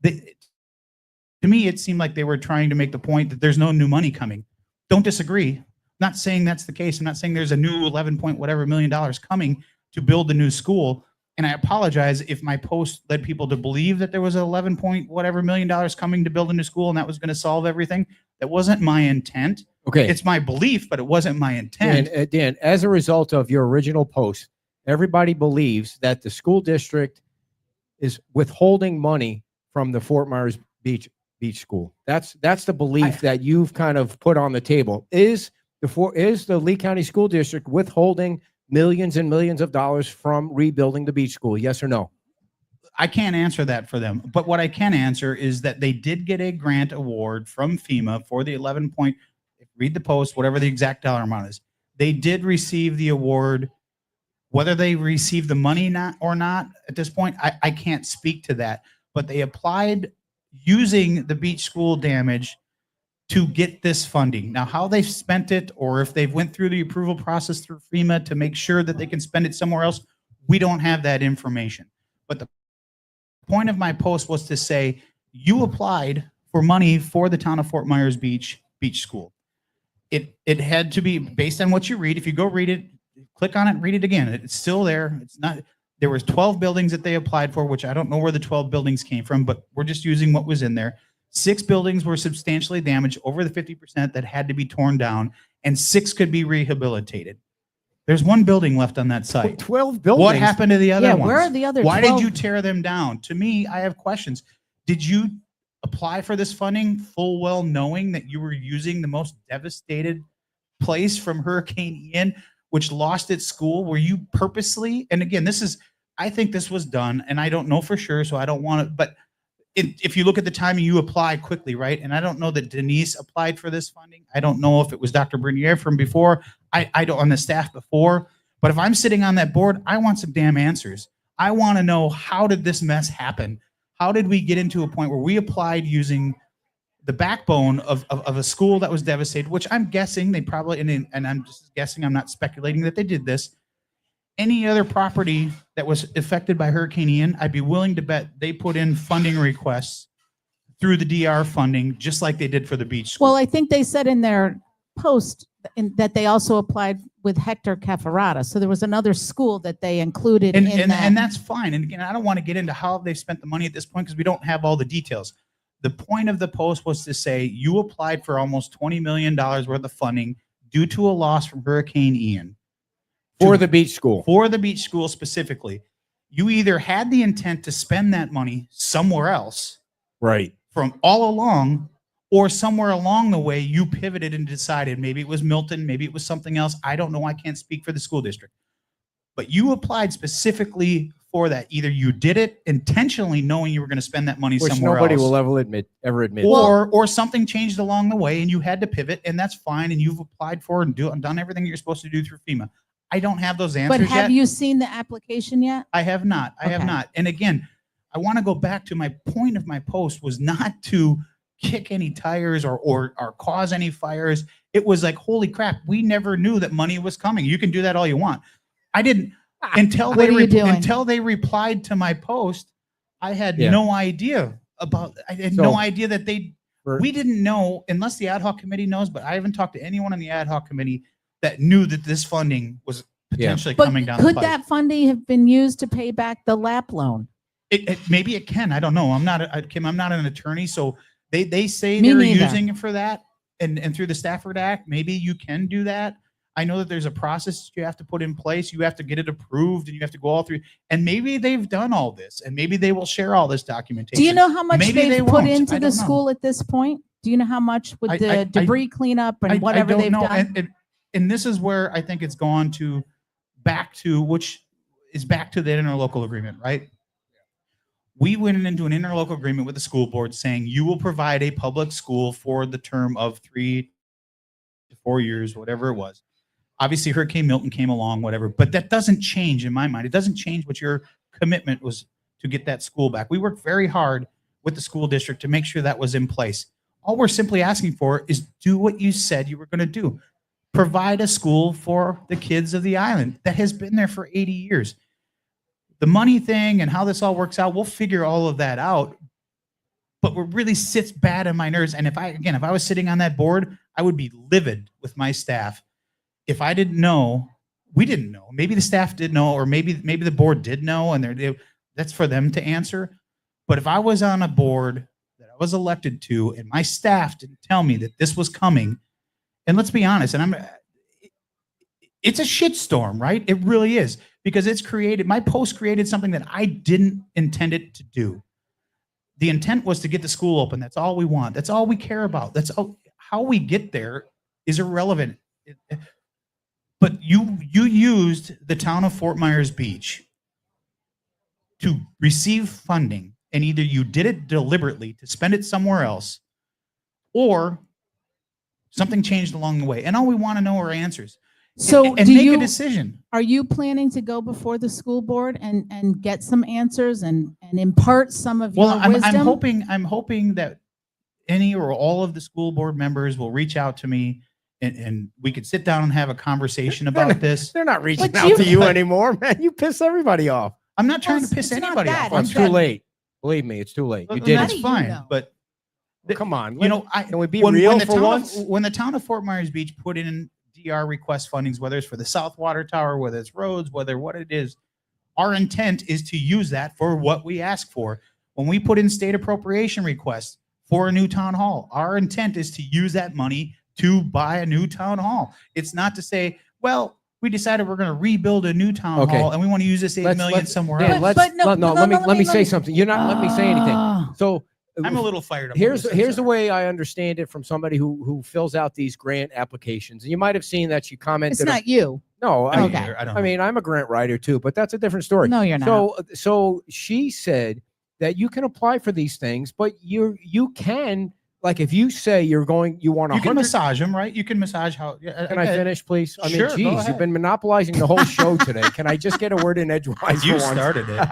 to me, it seemed like they were trying to make the point that there's no new money coming. Don't disagree. I'm not saying that's the case. I'm not saying there's a new 11 point whatever million dollars coming to build a new school. And I apologize if my post led people to believe that there was 11 point whatever million dollars coming to build a new school and that was going to solve everything. That wasn't my intent. Okay. It's my belief, but it wasn't my intent. Dan, as a result of your original post, everybody believes that the school district is withholding money from the Fort Myers Beach School. That's the belief that you've kind of put on the table. Is the Lee County School District withholding millions and millions of dollars from rebuilding the beach school? Yes or no? I can't answer that for them. But what I can answer is that they did get a grant award from FEMA for the 11 point, read the post, whatever the exact dollar amount is. They did receive the award. Whether they received the money or not at this point, I can't speak to that. But they applied using the beach school damage to get this funding. Now, how they've spent it, or if they've went through the approval process through FEMA to make sure that they can spend it somewhere else, we don't have that information. But the point of my post was to say, you applied for money for the town of Fort Myers Beach School. It had to be based on what you read. If you go read it, click on it, read it again. It's still there. It's not. There was 12 buildings that they applied for, which I don't know where the 12 buildings came from, but we're just using what was in there. 6 buildings were substantially damaged, over the 50% that had to be torn down, and 6 could be rehabilitated. There's 1 building left on that site. 12 buildings. What happened to the other ones? Where are the other 12? Why did you tear them down? To me, I have questions. Did you apply for this funding full well knowing that you were using the most devastated place from Hurricane Ian, which lost its school? Were you purposely, and again, I think this was done, and I don't know for sure, so I don't want to, but if you look at the timing, you apply quickly, right? And I don't know that Denise applied for this funding. I don't know if it was Dr. Bernier from before. I don't on the staff before, but if I'm sitting on that board, I want some damn answers. I want to know, how did this mess happen? How did we get into a point where we applied using the backbone of a school that was devastated, which I'm guessing they probably, and I'm just guessing, I'm not speculating that they did this. Any other property that was affected by Hurricane Ian, I'd be willing to bet they put in funding requests through the DR funding, just like they did for the beach school. Well, I think they said in their post that they also applied with Hector Cafferata. So there was another school that they included in that. And that's fine. And again, I don't want to get into how they've spent the money at this point because we don't have all the details. The point of the post was to say you applied for almost $20 million worth of funding due to a loss from Hurricane Ian. For the beach school. For the beach school specifically. You either had the intent to spend that money somewhere else. Right. From all along, or somewhere along the way, you pivoted and decided maybe it was Milton, maybe it was something else. I don't know. I can't speak for the school district. But you applied specifically for that. Either you did it intentionally knowing you were going to spend that money Which somewhere nobody else. will ever admit. Or something changed along the way and you had to pivot, and that's fine. And you've applied for and done everything you're supposed to do through FEMA. I don't have those answers yet. But have yet. you seen the application yet? I have not. I have not. And again, I want to go back to my point of my post was not to kick any tires or cause any fires. It was like, holy crap, we never knew that money was coming. You can do that all you want. I didn't until they replied to my post. I had no idea about. I had no idea that we didn't know, unless the ad hoc committee knows. But I haven't talked to anyone on the ad hoc committee that knew that this funding was potentially coming down the pipe. Could that funding have been used to pay back the LAP loan? Maybe it can. I don't know. Kim, I'm not an attorney, so they say they're using it for that, and through the Stafford Act, maybe you can do that. I know that there's a process you have to put in place. You have to get it approved, and you have to go all through. And maybe they've done all this, and maybe they will share all this documentation. Do you know how much they've put into the school know. at this point? Do you know how much with the debris cleanup and whatever they've done? And this is where I think it's gone to back to the interlocal agreement, right? We went into an interlocal agreement with the school board saying you will provide a public school for the term of 3 to 4 years, whatever it was. Obviously, Hurricane Milton came along, whatever, but that doesn't change in my mind. It doesn't change what your commitment was to get that school back. We worked very hard with the school district to make sure that was in place. All we're simply asking for is do what you said you were going to do. Provide a school for the kids of the island that has been there for 80 years. The money thing and how this all works out, we'll figure all of that out. But what really sits bad in my nerves, and if I was sitting on that board, I would be livid with my staff. If I didn't know, we didn't know. Maybe the staff did know, or maybe the board did know, and that's for them to answer. But if I was on a board that I was elected to, and my staff didn't tell me that this was coming, and let's be honest, it's a shitstorm, right? It really is, because my post created something that I didn't intend it to do. The intent was to get the school open. That's all we want. That's all we care about. That's all. How we get there is irrelevant. But you used the town of Fort Myers Beach to receive funding, and either you did it deliberately to spend it somewhere else, or something changed along the way. And all we want to know are answers. So and make a decision. Are you planning to go before the school board and get some answers and impart some of your wisdom? I'm hoping that any or all of the school board members will reach out to me, and we could sit down and have a conversation about this. They're not reaching out to you anymore, man. You piss everybody off. I'm not trying to piss anybody off. It's too late. Believe me, it's too late. You did. That's fine, but come on. Can we be real for once? When the town of Fort Myers Beach put in DR request fundings, whether it's for the South Water Tower, whether it's roads, whether what it is, our intent is to use that for what we ask for. When we put in state appropriation requests for a new town hall, our intent is to use that money to buy a new town hall. It's not to say, well, we decided we're going to rebuild a new town hall and we want to use this $8 million somewhere else. Let me say something. You're not letting me say anything. So I'm a little fired up. Here's the way I understand it from somebody who fills out these grant applications. And you might have seen that she commented. It's not you. No, I mean, I'm a grant writer too, but that's a different story. No, you're not. So she said that you can apply for these things, but you can, like, if you say you want you can massage them, right? You can massage how. Can I finish, please? I mean, sure, geez, you've been monopolizing the whole show today. Can I just get a word in edgewise? You started it.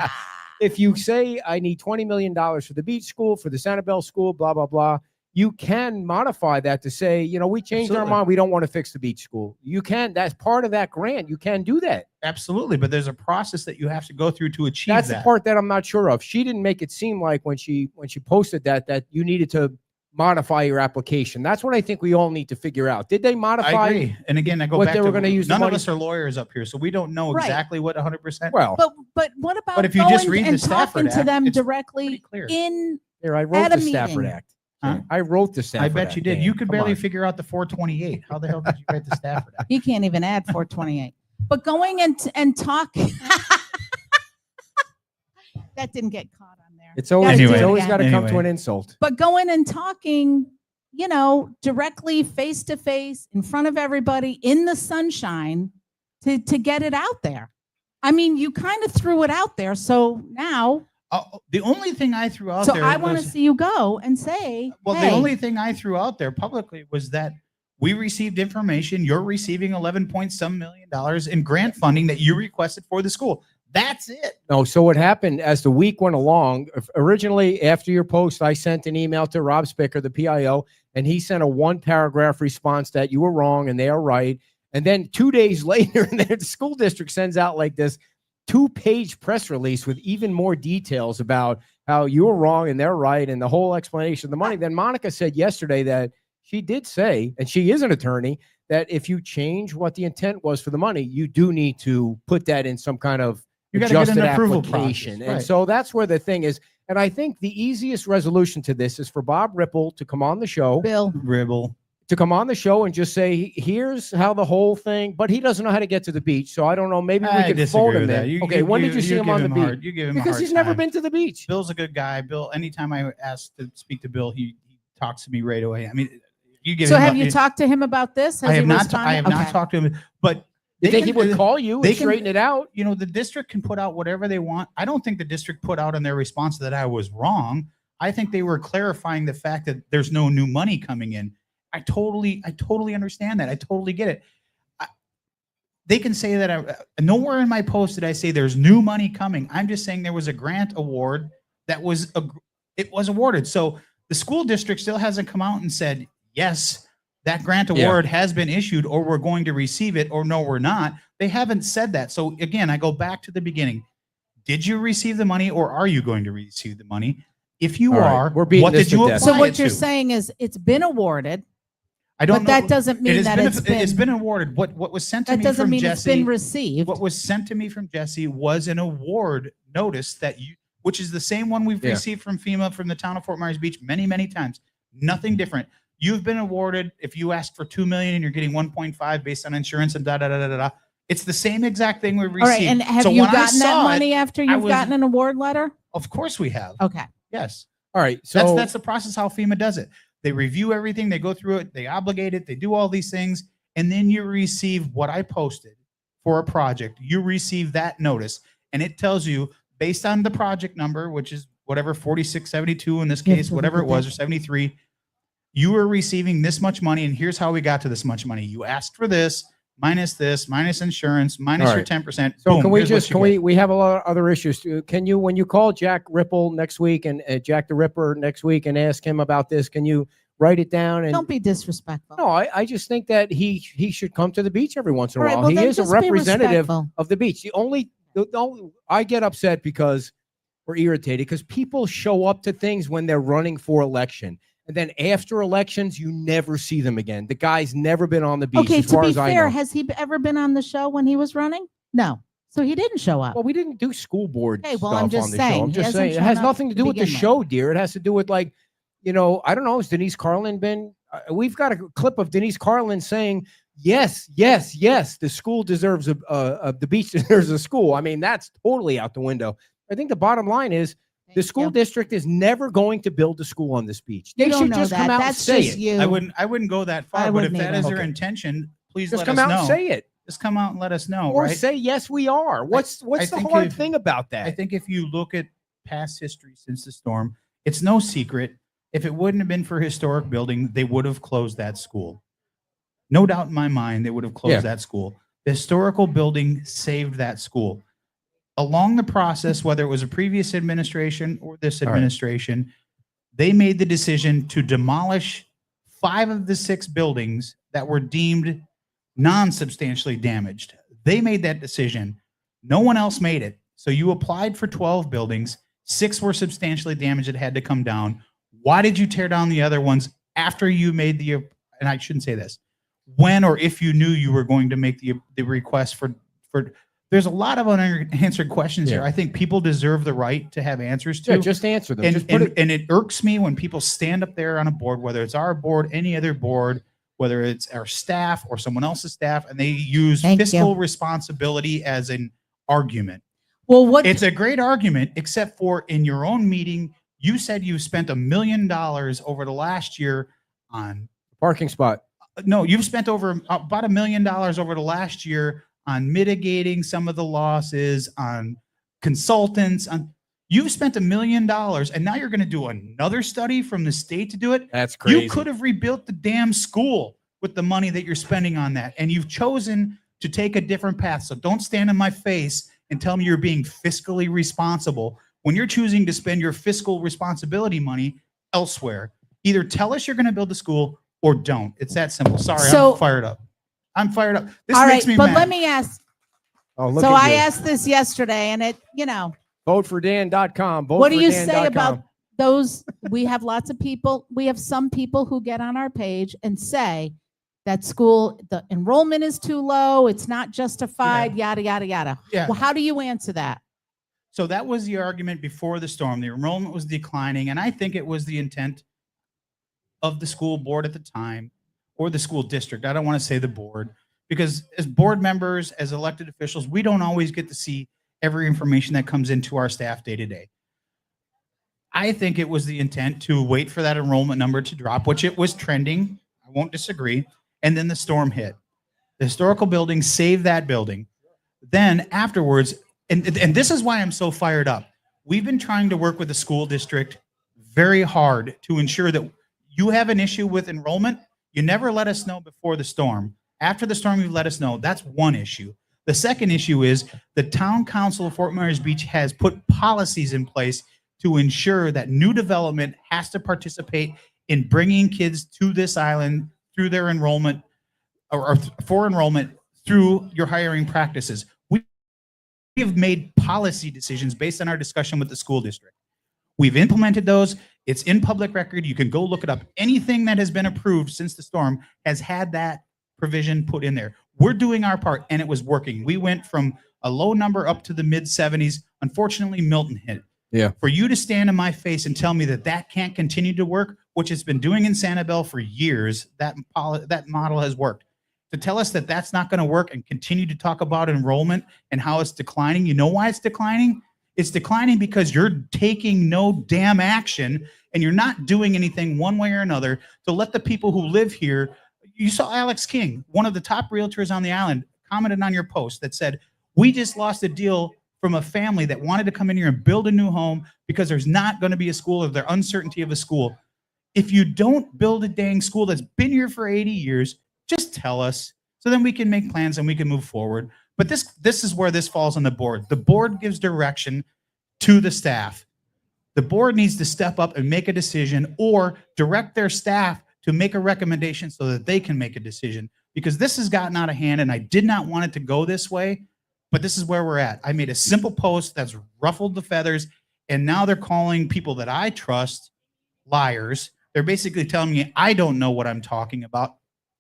If you say I need $20 million for the beach school, for the Sanibel school, blah, blah, blah, you can modify that to say, we changed our mind. We don't want to fix the beach school. You can. That's part of that grant. You can do that. Absolutely. But there's a process that you have to go through to achieve That's the part that I'm not sure of. She didn't make it seem like when she posted that you needed to modify your application. That's what I think we all need to figure out. Did they modify? I agree. And again, I go what back they to were going to use. None of us are lawyers up here, so we don't know exactly what 100%. Well, but what about? But if you just read the Stafford talking to them Act, directly in here, I wrote the Stafford Act. Huh? I wrote the Stafford Act. I bet you did. You could barely on. figure out the 428. How the hell did you write the Stafford Act? You can't even add 428. But going and talking. That didn't get caught on there. It's always got to come to an insult. But going and talking, directly face to face in front of everybody in the sunshine to get it out there. I mean, you kind of threw it out there. So now. The only thing I threw out there. So I want to see you go and say. Well, the only thing I threw out there publicly was that we received information. You're receiving $11 million in grant funding that you requested for the school. That's it. No, so what happened as the week went along, originally after your post, I sent an email to Rob Spicker, the PIO, and he sent a 1-paragraph response that you were wrong and they are right. And then 2 days later, the school district sends out like this 2-page press release with even more details about how you were wrong and they're right and the whole explanation of the money. Then Monica said yesterday that she did say, and she is an attorney, that if you change what the intent was for the money, you do need to put that in some kind of adjusted application. And so that's where the thing is. And I think the easiest resolution to this is for Bob Ripple to come on the show. Bill Ribble. To come on the show and just say, here's how the whole thing, but he doesn't know how to get to the beach. So I don't know. Maybe we could phone him in. When did you see him on the beach? You give him because he's never been to the beach. Bill's a good guy. Bill, anytime I ask to speak to Bill, he talks to me right away. I mean, you give him. So have you talked to him about this? I have not talked to him, but you think he would call you and straighten it out? The district can put out whatever they want. I don't think the district put out in their response that I was wrong. I think they were clarifying the fact that there's no new money coming in. I totally understand that. I totally get it. They can say that. Nowhere in my post did I say there's new money coming. I'm just saying there was a grant award that was awarded. So the school district still hasn't come out and said, yes, that grant award has been issued, or we're going to receive it, or no, we're not. They haven't said that. So again, I go back to the beginning. Did you receive the money, or are you going to receive the money? If you are, what did you apply? So what you're saying is it's been awarded. I don't know. But that doesn't mean that it's been awarded. What was sent to me from Jesse? That doesn't mean it's been received. What was sent to me from Jesse was an award notice which is the same one we've received from FEMA from the town of Fort Myers Beach many, many times. Nothing different. You've been awarded. If you asked for $2 million and you're getting 1.5 based on insurance and it's the same exact thing we received. All right, and have you gotten that money after you've gotten an award letter? Of course we have. Okay. Yes. All right. So that's the process how FEMA does it. They review everything, they go through it, they obligate it, they do all these things, and then you receive what I posted for a project. You receive that notice, and it tells you based on the project number, which is whatever 4672 in this case, whatever it was, or 73, you were receiving this much money, and here's how we got to this much money. You asked for this, minus insurance, minus your 10%. So boom, can we have a lot of other issues too. Can you, when you call Jack Ripple next week and Jack the Ripper next week and ask him about this, can you write it down? And Don't be disrespectful. no, I just think that he should come to the beach every once in a All right, while. well, He then is a just be representative respectful. of the beach. The only I get upset because we're irritated because people show up to things when they're running for election. And then after elections, you never see them again. The guy's never been on the beach. Okay, as far to be as I fair, know. has he ever been on the show when he was running? No. So he didn't show up. Well, we didn't do school board Hey, well, stuff I'm just on the saying, show. I'm he just hasn't saying it shown has up nothing to to do with the begin with. show, dear. It has to do with, like, I don't know. Has Denise Carlin been? We've got a clip of Denise Carlin saying, yes, the school deserves the beach deserves a school. I mean, that's totally out the window. I think the bottom line is the school district is never going to build a school on this beach. They should just come out and say it. You. I wouldn't go that far, but if that is their intention, please Just let us know. come out and say it. Just come out and let us know, Or right? say, yes, we are. What's the think hard thing about that? I think if you look at past history since the storm, it's no secret. If it wouldn't have been for historic building, they would have closed that school. No doubt in my mind, they would have closed that school. The historical building saved that school. Along the process, whether it was a previous administration or this administration, they made the decision to demolish 5 of the 6 buildings that were deemed non-substantially damaged. They made that decision. No one else made it. So you applied for 12 buildings. 6 were substantially damaged. It had to come down. Why did you tear down the other ones after you made the, and I shouldn't say this, when or if you knew you were going to make the request for there's a lot of unanswered questions here. I think people deserve the right to have answers to. Yeah, just answer them. And it irks me when people stand up there on a board, whether it's our board, any other board, whether it's our staff or someone else's staff, and they use fiscal responsibility as an argument. Well, it's a great argument, except for in your own meeting, you said you spent $1 million over the last year on parking spot. No, you've spent over about $1 million over the last year on mitigating some of the losses, on consultants, you've spent $1 million, and now you're going to do another study from the state to do it. That's crazy. You could have rebuilt the damn school with the money that you're spending on that, and you've chosen to take a different path. So don't stand in my face and tell me you're being fiscally responsible when you're choosing to spend your fiscal responsibility money elsewhere. Either tell us you're going to build the school or don't. It's that simple. Sorry, I'm fired up. I'm fired up. This makes me mad. Let me ask. Oh, so I asked this yesterday, and votefordan.com. What do you say about those? We have lots of people. We have some people who get on our page and say that the enrollment is too low. It's not justified, yada, yada, yada. Yeah. Well, how do you answer that? So that was the argument before the storm. The enrollment was declining, and I think it was the intent of the school board at the time, or the school district. I don't want to say the board, because as board members, as elected officials, we don't always get to see every information that comes into our staff day to day. I think it was the intent to wait for that enrollment number to drop, which it was trending. I won't disagree. And then the storm hit. The historical building saved that building. Then afterwards, and this is why I'm so fired up. We've been trying to work with the school district very hard to ensure that you have an issue with enrollment. You never let us know before the storm. After the storm, you've let us know. That's one issue. The second issue is the town council of Fort Myers Beach has put policies in place to ensure that new development has to participate in bringing kids to this island through their enrollment or for enrollment through your hiring practices. We have made policy decisions based on our discussion with the school district. We've implemented those. It's in public record. You can go look it up. Anything that has been approved since the storm has had that provision put in there. We're doing our part, and it was working. We went from a low number up to the mid 70s. Unfortunately, Milton hit. Yeah. For you to stand in my face and tell me that that can't continue to work, which it's been doing in Sanibel for years, that model has worked. To tell us that that's not going to work and continue to talk about enrollment and how it's declining. You know why it's declining? It's declining because you're taking no damn action and you're not doing anything one way or another to let the people who live here. You saw Alex King, one of the top realtors on the island, commented on your post that said, we just lost a deal from a family that wanted to come in here and build a new home because there's not going to be a school or the uncertainty of a school. If you don't build a dang school that's been here for 80 years, just tell us so then we can make plans and we can move forward. But this is where this falls on the board. The board gives direction to the staff. The board needs to step up and make a decision or direct their staff to make a recommendation so that they can make a decision, because this has gotten out of hand and I did not want it to go this way, but this is where we're at. I made a simple post that's ruffled the feathers, and now they're calling people that I trust liars. They're basically telling me I don't know what I'm talking about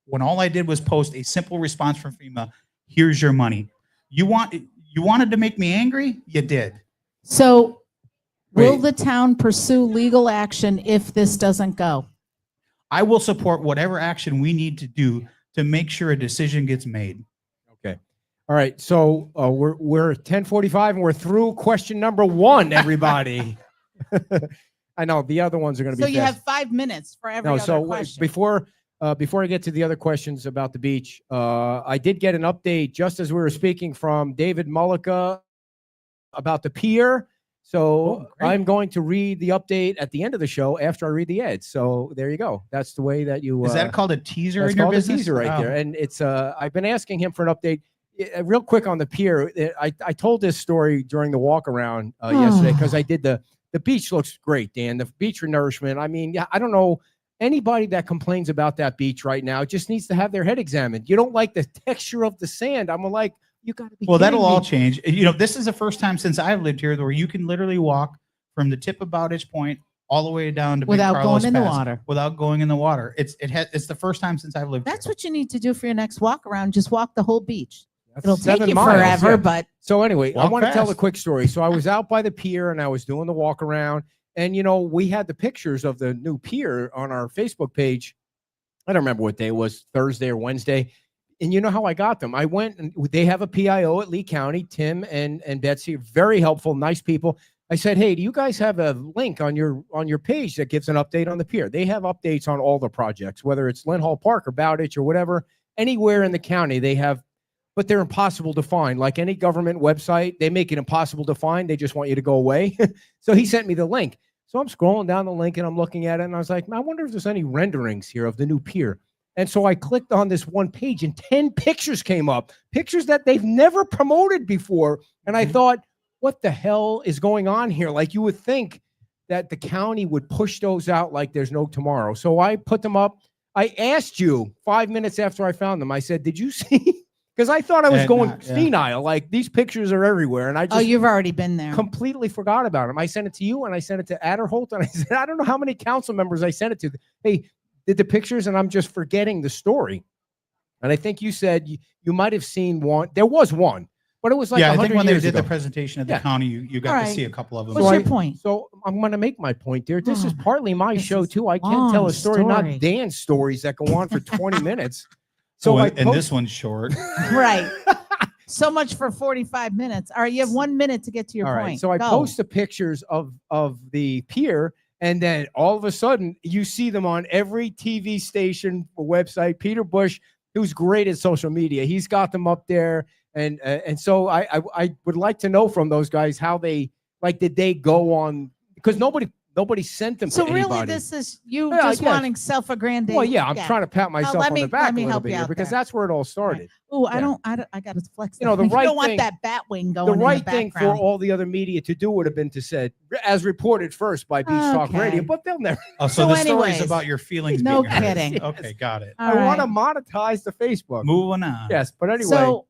when all I did was post a simple response from FEMA. Here's your money. You wanted to make me angry? You did. So will the town pursue legal action if this doesn't go? I will support whatever action we need to do to make sure a decision gets made. Okay. All right. So we're 10:45 and we're through question number 1, everybody. I know the other ones are going to be So you fast. have 5 minutes for every No, other so question. before I get to the other questions about the beach, I did get an update just as we were speaking from David Mullica about the pier. So I'm going to read the update at the end of the show after I read the ads. So there you go. That's the way that you. Is that called a teaser that's in your called business? A teaser right there. And it's I've been asking him for an update. Real quick on the pier. I told this story during the walk around yesterday because I did the beach looks great, Dan. The beach renourishment. I mean, I don't know anybody that complains about that beach right now. Just needs to have their head examined. You don't like the texture of the sand. I'm like. You got to be. Well, that'll me. all change. You know, this is the first time since I've lived here where you can literally walk from the tip of Bowditch Point all the way down to without Big Carlos going in the Pass water. Without going in the water. It's the first time since I've lived That's here. what you need to do for your next walk around. Just walk the whole beach. That's It'll take 7 you miles, forever, yeah. but So anyway, I Walk want to tell a fast. quick story. So I was out by the pier and I was doing the walk around, and you know, we had the pictures of the new pier on our Facebook page. I don't remember what day it was, Thursday or Wednesday. And you know how I got them? I went and they have a PIO at Lee County, Tim and Betsy, very helpful, nice people. I said, hey, do you guys have a link on your page that gives an update on the pier? They have updates on all the projects, whether it's Lynn Hall Park or Bowditch or whatever, anywhere in the county they have, but they're impossible to find. Like any government website, they make it impossible to find. They just want you to go away. So he sent me the link. So I'm scrolling down the link and I'm looking at it and I was like, I wonder if there's any renderings here of the new pier. And so I clicked on this one page and 10 pictures came up, pictures that they've never promoted before. And I thought, what the hell is going on here? Like you would think that the county would push those out like there's no tomorrow. So I put them up. I asked you 5 minutes after I found them, I said, did you see? Because I thought I was going senile. Like these pictures are everywhere. And I just you've already been there. Completely forgot about them. I sent it to you and I sent it to Adderholt. And I said, I don't know how many council members I sent it to. Hey, did the pictures, and I'm just forgetting the story. And I think you said you might have seen one. There was one, but it was like I think 100 when they years did ago. the presentation at the county, you got to see a couple of them. What's your point? So I'm going to make my point there. This is partly my this show is too. I can't tell long a story, not story. Dan's stories that go on for 20 minutes. So and this one's short. Right. So much for 45 minutes. All right, you have 1 minute to get to your all point. right. So I Go. post the pictures of the pier. And then all of a sudden, you see them on every TV station or website. Peter Bush, who's great at social media, he's got them up there. And so I would like to know from those guys how they did they go on, because nobody sent them So to really, anybody. this is you Yeah, just yes. wanting self-aggrandization. Well, yeah, I'm trying to pat myself let on me- the back let me a little help bit you here out because there. that's where it all started. Oh, Yeah. I got to flex. You know, the you right don't want thing- that bat wing going. The in right the thing for background. all the other media to do would have been to said, as reported first by Beach Talk Okay. Radio, but they'll never. Oh, so So the story is anyways, about your feelings. no being hurt. kidding. Okay, got it. All I want to right. monetize the Facebook. Moving on. Yes, but anyway. So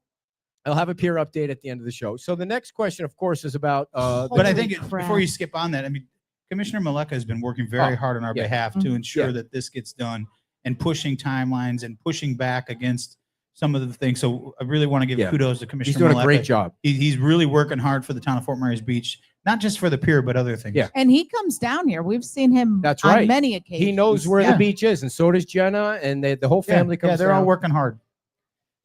I'll have a peer update at the end of the show. So the next question, of course, is about But I Holy think crap. before you skip on that, I mean, Commissioner Maleka has been working very hard on our yeah. behalf Mm-hmm. to ensure Yeah. that this gets done and pushing timelines and pushing back against some of the things. So I really want to give Yeah. kudos to Commissioner he's doing Maleka. a great job. He's really working hard for the town of Fort Myers Beach, not just for the pier, but other things. Yeah. and he comes down here. We've seen him That's on right. many occasions. He knows where Yeah. the beach is, and so does Jenna, and the whole family comes they're all down. working hard.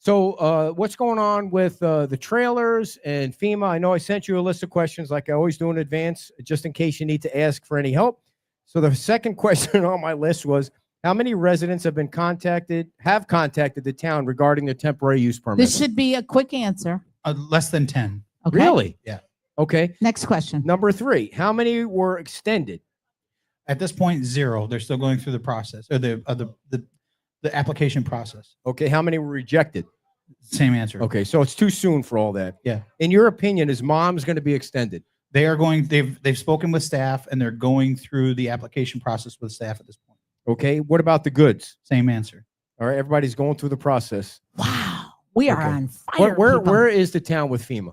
So what's going on with the trailers and FEMA? I know I sent you a list of questions like I always do in advance, just in case you need to ask for any help. So the second question on my list was, how many residents have contacted the town regarding their temporary use permits? This should be a quick answer. Less than 10. Okay. Really? Yeah. Okay. Next question. Number 3, how many were extended? At this point, 0. They're still going through the process or the application process. Okay. How many were rejected? Same answer. Okay. So it's too soon for all that. Yeah. In your opinion, is mom's going to be extended? They are going. They've spoken with staff and they're going through the application process with staff at this point. Okay. What about the goods? Same answer. All right. Everybody's going through the process. Wow. We are Okay. on fire. Where is the town with FEMA?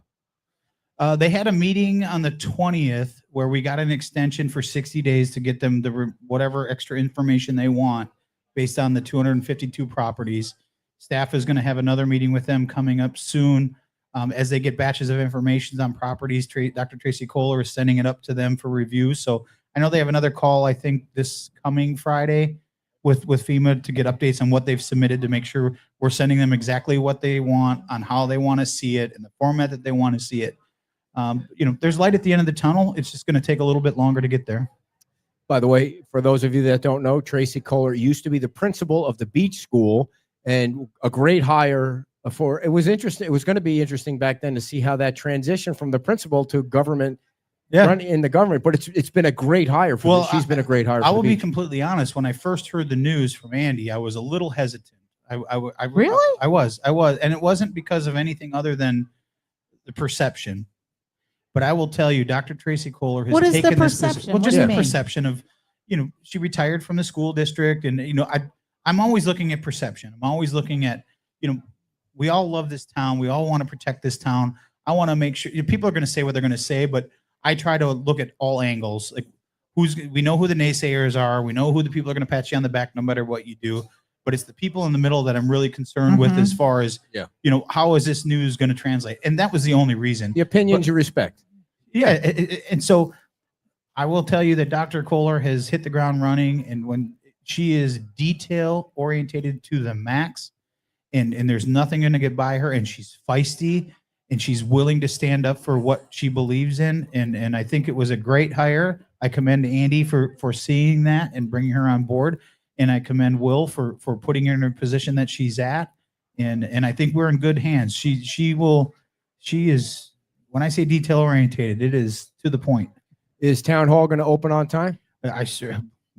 They had a meeting on the 20th where we got an extension for 60 days to get them whatever extra information they want based on the 252 properties. Staff is going to have another meeting with them coming up soon as they get batches of information on properties. Dr. Tracy Kohler is sending it up to them for review. So I know they have another call, I think, this coming Friday with FEMA to get updates on what they've submitted to make sure we're sending them exactly what they want on how they want to see it in the format that they want to see it. There's light at the end of the tunnel. It's just going to take a little bit longer to get there. By the way, for those of you that don't know, Tracy Kohler used to be the principal of the Beach School and a great hire for, it was interesting. It was going to be interesting back then to see how that transition from the principal to government in the government, but it's been a great hire for she's been a great hire. I will be completely honest. When I first heard the news from Andy, I was a little hesitant. Really? I was. And it wasn't because of anything other than the perception. But I will tell you, Dr. Tracy Kohler has taken this. What is the perception? Well, just the perception of, she retired from the school district. And, I'm always looking at perception. I'm always looking at, we all love this town. We all want to protect this town. I want to make sure people are going to say what they're going to say, but I try to look at all angles. Like we know who the naysayers are. We know who the people are going to pat you on the back no matter what you do. But it's the people in the middle that I'm really concerned with as far as, how is this news going to translate? And that was the only reason. The opinions you respect. Yeah. And so I will tell you that Dr. Kohler has hit the ground running, and when she is detail orientated to the max, and there's nothing going to get by her, and she's feisty and she's willing to stand up for what she believes in. And I think it was a great hire. I commend Andy for seeing that and bringing her on board. And I commend Will for putting her in a position that she's at. And I think we're in good hands. She is, when I say detail orientated, it is to the point. Is town hall going to open on time?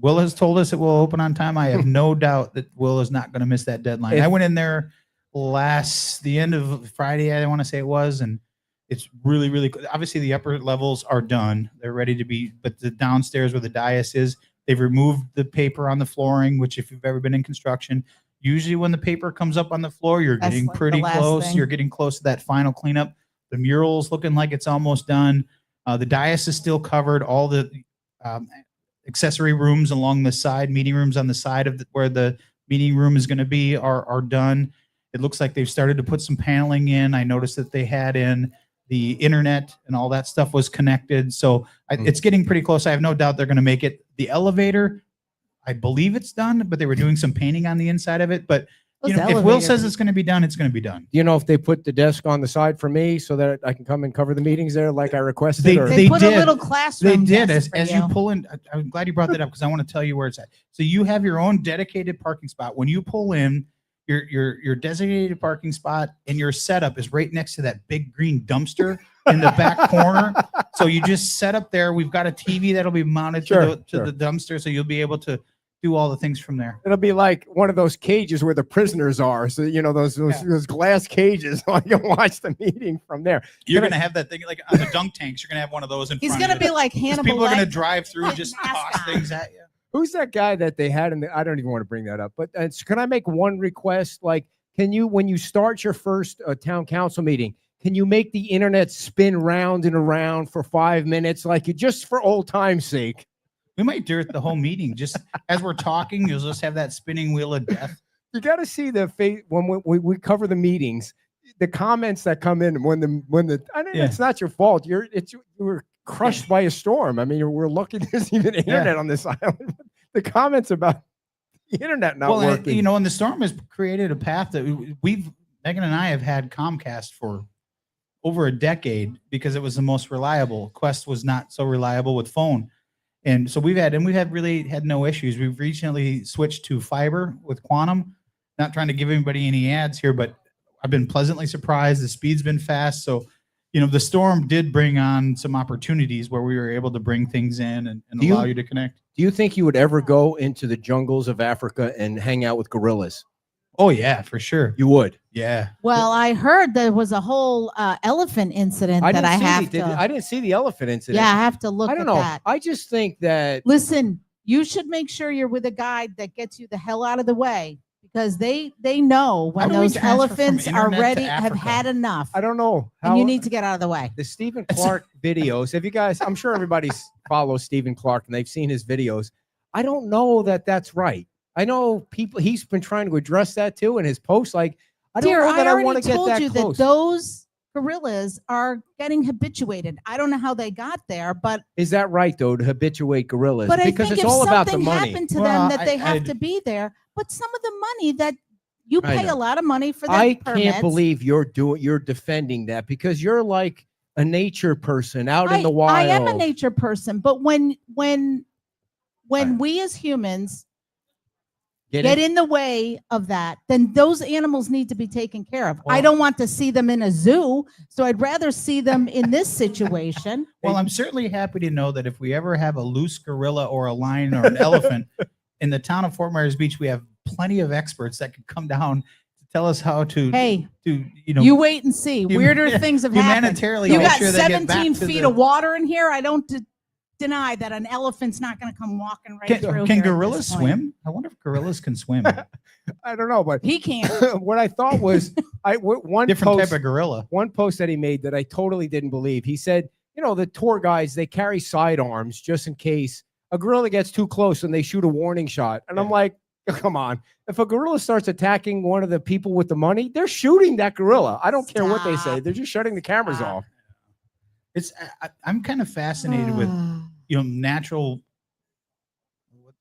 Will has told us it will open on time. I have no doubt that Will is not going to miss that deadline. I went in there the end of Friday, I want to say it was, and it's really, really good. Obviously the upper levels are done. They're ready to be, but the downstairs where the dais is, they've removed the paper on the flooring, which if you've ever been in construction, usually when the paper comes up on the floor, you're getting pretty close. You're getting close to that final cleanup. The mural's looking like it's almost done. The dais is still covered. All the accessory rooms along the side, meeting rooms on the side of where the meeting room is going to be are done. It looks like they've started to put some paneling in. I noticed that they had in the internet and all that stuff was connected. So it's getting pretty close. I have no doubt they're going to make it. The elevator, I believe it's done, but they were doing some painting on the inside of it. But if Will says it's going to be done, it's going to be done. Do you know if they put the desk on the side for me so that I can come and cover the meetings there like I requested? They put a little classroom. They did. As you pull in, I'm glad you brought that up because I want to tell you where it's at. So you have your own dedicated parking spot. When you pull in, your designated parking spot and your setup is right next to that big green dumpster in the back corner. So you just set up there. We've got a TV that'll be mounted to the dumpster, so you'll be able to do all the things from there. It'll be like one of those cages where the prisoners are. So, those glass cages. So I can watch the meeting from there. You're going to have that thing like on the dunk tanks. You're going to have one of those in front of you. He's going to be like Hannibal. People are going to drive through and just toss things at you. Who's that guy that they had I don't even want to bring that up, but can I make one request? Like, can you, when you start your first town council meeting, can you make the internet spin round and around for 5 minutes? Like just for old time's sake. We might do it the whole meeting. Just as we're talking, you'll just have that spinning wheel of death. You got to see the face when we cover the meetings, the comments that come in it's not your fault. You were crushed by a storm. I mean, we're lucky there's even internet on this island. The comments about the internet not working. And the storm has created a path that Megan and I have had Comcast for over a decade because it was the most reliable. Quest was not so reliable with phone. And so we've really had no issues. We've recently switched to fiber with Quantum. Not trying to give anybody any ads here, but I've been pleasantly surprised. The speed's been fast. So, the storm did bring on some opportunities where we were able to bring things in and allow you to connect. Do you think you would ever go into the jungles of Africa and hang out with gorillas? Oh yeah, for sure. You would. Yeah. Well, I heard there was a whole elephant incident that I have to. I didn't see the elephant incident. Yeah, I have to look I don't at know. that. I just think that. Listen, you should make sure you're with a guide that gets you the hell out of the way, because they know when those elephants are ready, have had enough. I don't know. And you need to get out of the way. The Stephen Clark videos. If you guys, I'm sure everybody follows Stephen Clark and they've seen his videos. I don't know that that's right. I know people. He's been trying to address that too in his posts. Like, I don't know that I want to get that close. I already told you that those gorillas are getting habituated. I don't know how they got there, but is that right though, to habituate gorillas? But because I think it's if all about the something money. happened to them that they have to be there, but some of the money that you pay a lot of money for that I permits. can't believe you're defending that, because you're like a nature person out in the wild. I am a nature person, but when we as humans get in the way of that, then those animals need to be taken care of. I don't want to see them in a zoo, so I'd rather see them in this situation. Well, I'm certainly happy to know that if we ever have a loose gorilla or a lion or an elephant in the town of Fort Myers Beach, we have plenty of experts that can come down to tell us how to. Hey, you wait and see. Weirder things have happened. Humanitarily, you got 17 feet of water in here. I don't deny that an elephant's not going to come walking through. Can gorillas swim? I wonder if gorillas can swim. I don't know, but he can't. What I thought was, one different post, type of gorilla. One post that he made that I totally didn't believe. He said, the tour guides, they carry sidearms just in case a gorilla gets too close and they shoot a warning shot. And I'm like, come on. If a gorilla starts attacking one of the people with the money, they're shooting that gorilla. I don't care what they say. They're just shutting the cameras off. I'm kind of fascinated with natural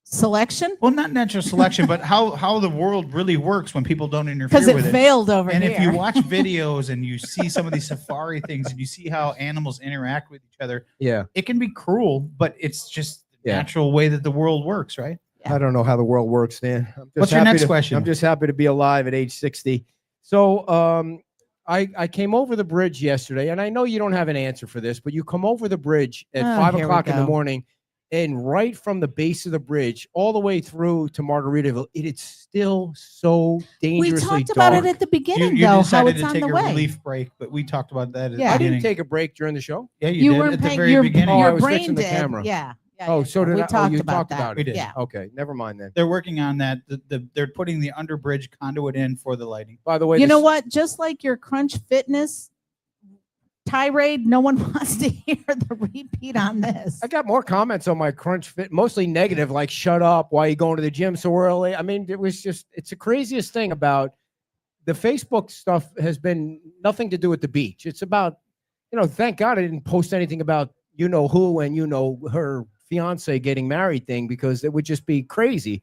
selection. Well, not natural selection, but how the world really works when people don't interfere with it. Because it failed over here. And if you watch videos and you see some of these safari things and you see how animals interact with each other, it can be cruel, but it's just the natural way that the world works, right? I don't know how the world works, man. What's your next question? I'm just happy to be alive at age 60. So I came over the bridge yesterday, and I know you don't have an answer for this, but you come over the bridge at 5 o'clock in the morning, and right from the base of the bridge all the way through to Margaritaville, it is still so dangerously dark. We talked about it at the beginning, you though, decided how it's to take on the a way. relief break, but we talked about that at the I beginning. didn't take a break during the show. Yeah, you did weren't at the paying very beginning. I Your was brain fixing the did. camera. Yeah. So did we I? talked You about talked that. about it. We did. Yeah. Okay, never mind then. They're working on that. They're putting the underbridge conduit in for the lighting. By the way, you know what? Just like your Crunch Fitness tirade, no one wants to hear the repeat on this. I got more comments on my Crunch Fit, mostly negative, like "Shut up! Why are you going to the gym so early?" I mean, it's the craziest thing about the Facebook stuff. Has been nothing to do with the beach. It's about, thank God I didn't post anything about who and her fiance getting married thing, because it would just be crazy.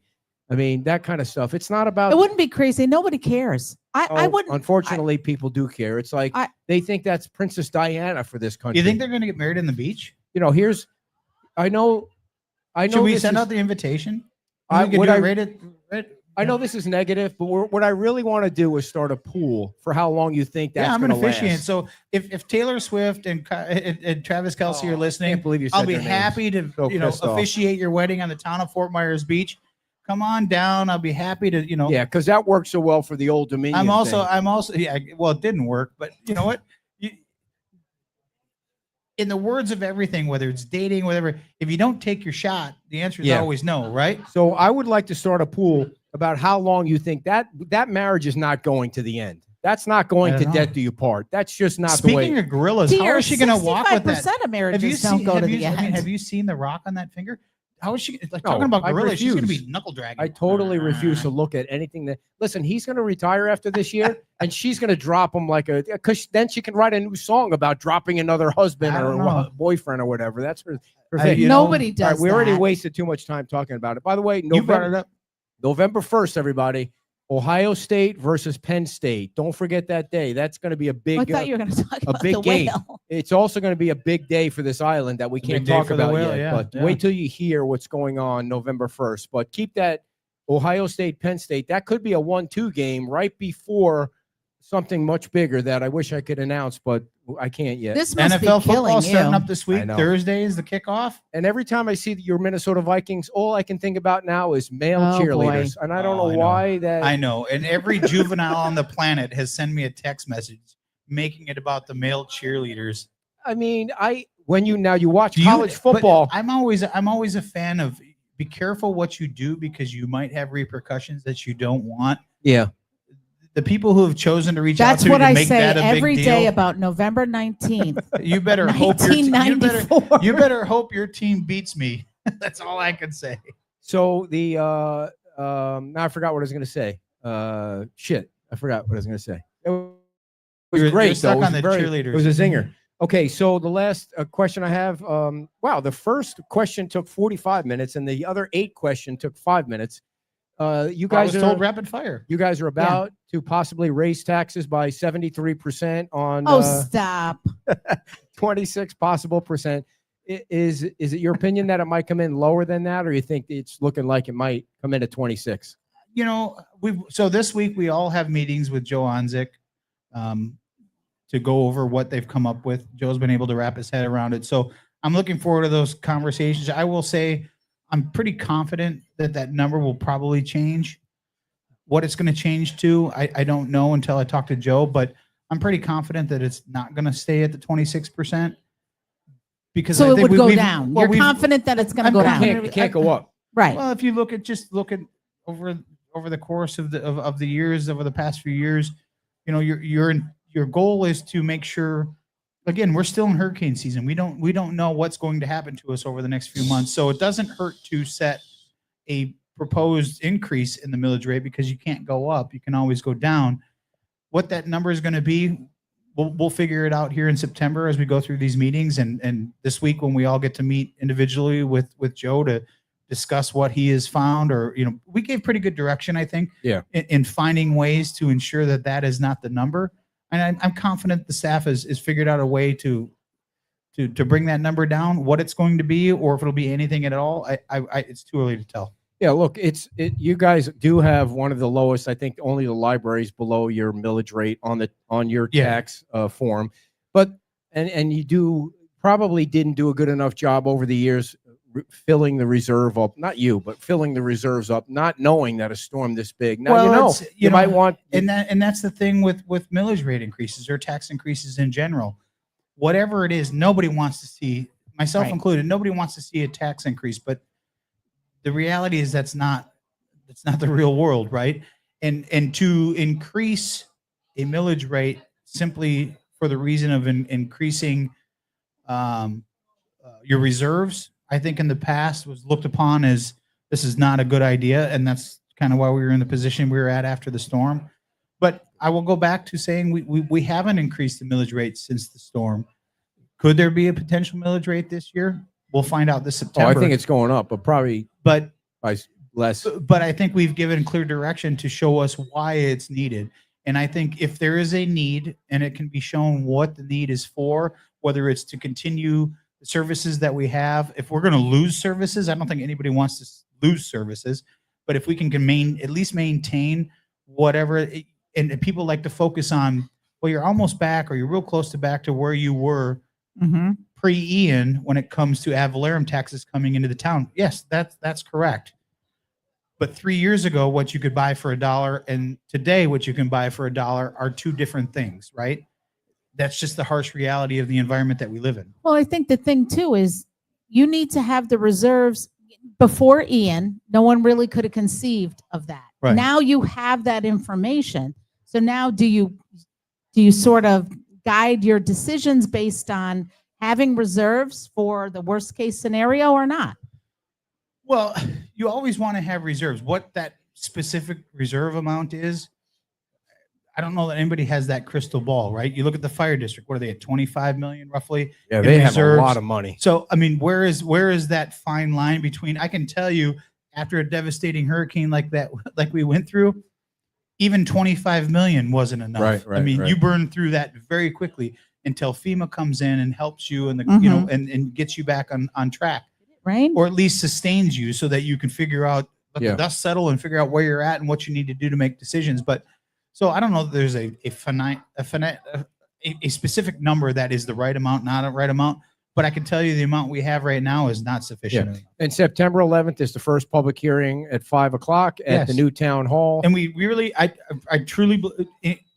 I mean, that kind of stuff. It's not about. It wouldn't be crazy. Nobody cares. I wouldn't. Unfortunately, people do care. It's like they think that's Princess Diana for this country. You think they're going to get married on the beach? I know. Should we send out the invitation? I know this is negative, but what I really want to do is start a pool for how long you think that's I'm going going to to officiate. last. So if Taylor Swift and Travis Kelce are listening, I can't believe you said I'll be their names. happy to officiate your wedding on the town of Fort Myers Beach. Come on down. I'll be happy to Yeah, because that works so well for the Old Dominion. I'm also well, it didn't work, but you know what? In the words of everything, whether it's dating, whatever, if you don't take your shot, the answer is always no, right? So I would like to start a pool about how long you think that marriage is not going to the end. That's not going to death do you part. That's just not the way. Speaking of gorillas, how is she going to walk with that? 65% of marriages don't go to the end. Have you seen the rock on that finger? How is she talking about gorillas? She's going to be knuckle dragging. I totally refuse to look at anything that. Listen, he's going to retire after this year, and she's going to drop him because then she can write a new song about dropping another husband or boyfriend or whatever. That's her thing. Nobody does. Right, we already wasted too much time talking about it. By the way, you brought it up. November 1st, everybody. Ohio State versus Penn State. Don't forget that day. That's going to be a big. I thought you were going to talk about big the game. whale. It's also going to be a big day for this island that we can't talk about yet. But wait till you hear what's going on November 1st. But keep that Ohio State, Penn State. That could be a 1-2 game right before something much bigger that I wish I could announce, but I can't yet. This must NFL be killing football starting you. up this week. Thursday is the kickoff. And every time I see your Minnesota Vikings, all I can think about now is male Oh, cheerleaders. boy. And I don't know why that. I know. And every juvenile on the planet has sent me a text message making it about the male cheerleaders. I mean, when you watch college football. I'm always a fan of be careful what you do because you might have repercussions that you don't want. Yeah. The people who have chosen to reach That's out to what me to I make say that a every big day deal, about November 19th. you better hope you better hope your team beats me. That's all I can say. So the now I forgot what I was going to say. Shit, I forgot what I was going to say. It was great. You're stuck though. on the cheerleaders. It was a zinger. Okay, so the last question I have. Wow, the first question took 45 minutes, and the other 8 question took 5 minutes. You guys are told rapid fire. You guys are about to possibly raise taxes by 73% on. Oh, stop. 26 possible percent. Is it your opinion that it might come in lower than that, or you think it's looking like it might come in at 26? You know, so this week we all have meetings with Joe Onzik to go over what they've come up with. Joe's been able to wrap his head around it. So I'm looking forward to those conversations. I will say I'm pretty confident that that number will probably change. What it's going to change to, I don't know until I talk to Joe, but I'm pretty confident that it's not going to stay at the 26%. Because so I it think would go down. You're confident that it's going to go down. It can't go up. Right. Well, if you look at over the course of the years, over the past few years, you know, your goal is to make sure. Again, we're still in hurricane season. We don't know what's going to happen to us over the next few months. So it doesn't hurt to set a proposed increase in the millage rate because you can't go up. You can always go down. What that number is going to be, we'll figure it out here in September as we go through these meetings, and this week when we all get to meet individually with Joe to discuss what he has found, or we gave pretty good direction, I think, in finding ways to ensure that that is not the number. And I'm confident the staff has figured out a way to bring that number down. What it's going to be, or if it'll be anything at all, it's too early to tell. Yeah, look, you guys do have one of the lowest. I think only the library's below your millage rate on your tax form, but and you probably didn't do a good enough job over the years filling the reserve up. Not you, but filling the reserves up, not knowing that a storm this big. Now you might want, and that's the thing with millage rate increases or tax increases in general. Whatever it is, nobody wants to see, myself included, nobody wants to see a tax increase, but the reality is that's not the real world, right? And to increase a millage rate simply for the reason of increasing your reserves, I think in the past was looked upon as this is not a good idea, and that's kind of why we were in the position we were at after the storm. But I will go back to saying we haven't increased the millage rate since the storm. Could there be a potential millage rate this year? We'll find out this September. I think it's going up, but probably by less. But I think we've given clear direction to show us why it's needed. And I think if there is a need and it can be shown what the need is for, whether it's to continue the services that we have, if we're going to lose services, I don't think anybody wants to lose services, but if we can at least maintain whatever, and people like to focus on, well, you're almost back or you're real close to back to where you were pre-Ian when it comes to ad valorem taxes coming into the town. Yes, that's correct. But 3 years ago, what you could buy for $1 and today what you can buy for $1 are two different things, right? That's just the harsh reality of the environment that we live in. Well, I think the thing too is you need to have the reserves. Before Ian, no one really could have conceived of that. Right. Now you have that information. So now do you sort of guide your decisions based on having reserves for the worst case scenario or not? Well, you always want to have reserves. What that specific reserve amount is, I don't know that anybody has that crystal ball, right? You look at the fire district. What are they at? 25 million roughly? Yeah, they have a lot of money. So, I mean, where is that fine line between? I can tell you, after a devastating hurricane like that, like we went through, even 25 million wasn't enough. Right, I mean, right. you burn through that very quickly until FEMA comes in and helps you and and gets you back on track, right? Or at least sustains you so that you can figure out, let the dust settle and figure out where you're at and what you need to do to make decisions. But So I don't know that there's a specific number that is the right amount, not a right amount. But I can tell you the amount we have right now is not sufficient. Yeah. And September 11th is the first public hearing at 5:00 at the new town hall. And we really, I truly,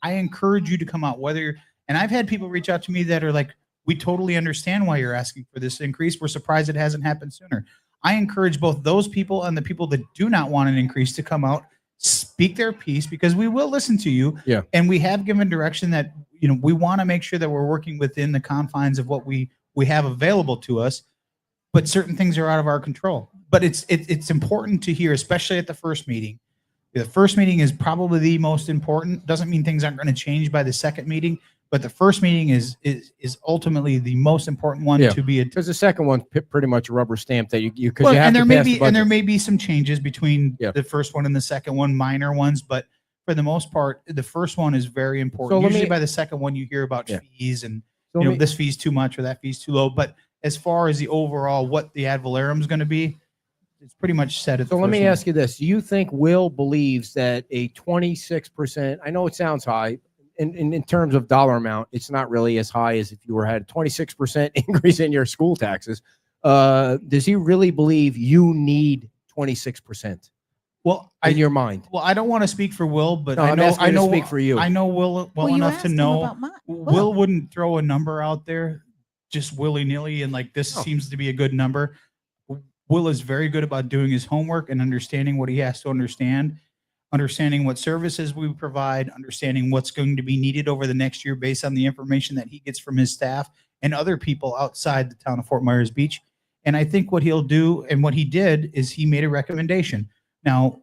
I encourage you to come out. And I've had people reach out to me that are like, we totally understand why you're asking for this increase. We're surprised it hasn't happened sooner. I encourage both those people and the people that do not want an increase to come out, speak their piece, because we will listen to you. Yeah. And we have given direction that, we want to make sure that we're working within the confines of what we have available to us, but certain things are out of our control. But it's important to hear, especially at the first meeting. The first meeting is probably the most important. Doesn't mean things aren't going to change by the second meeting, but the first meeting is ultimately the most important one to be. Because the second one pretty much rubber stamp that you and there may be some changes between the first one and the second one, minor ones, but for the most part, the first one is very important. So usually by the second one, you hear about fees and this fee's too much or that fee's too low. But as far as the overall, what the ad valorem is going to be, it's pretty much set. So let me ask you this. Do you think Will believes that a 26%, I know it sounds high, in terms of dollar amount, it's not really as high as if you had a 26% increase in your school taxes. Does he really believe you need 26%? Well, in your mind. Well, I don't want to speak for Will, but no, I know speak for you. I know Will well enough to know Will wouldn't throw a number out there just willy-nilly and like this seems to be a good number. Will is very good about doing his homework and understanding what he has to understand, understanding what services we provide, understanding what's going to be needed over the next year based on the information that he gets from his staff and other people outside the town of Fort Myers Beach. And I think what he'll do and what he did is he made a recommendation. Now,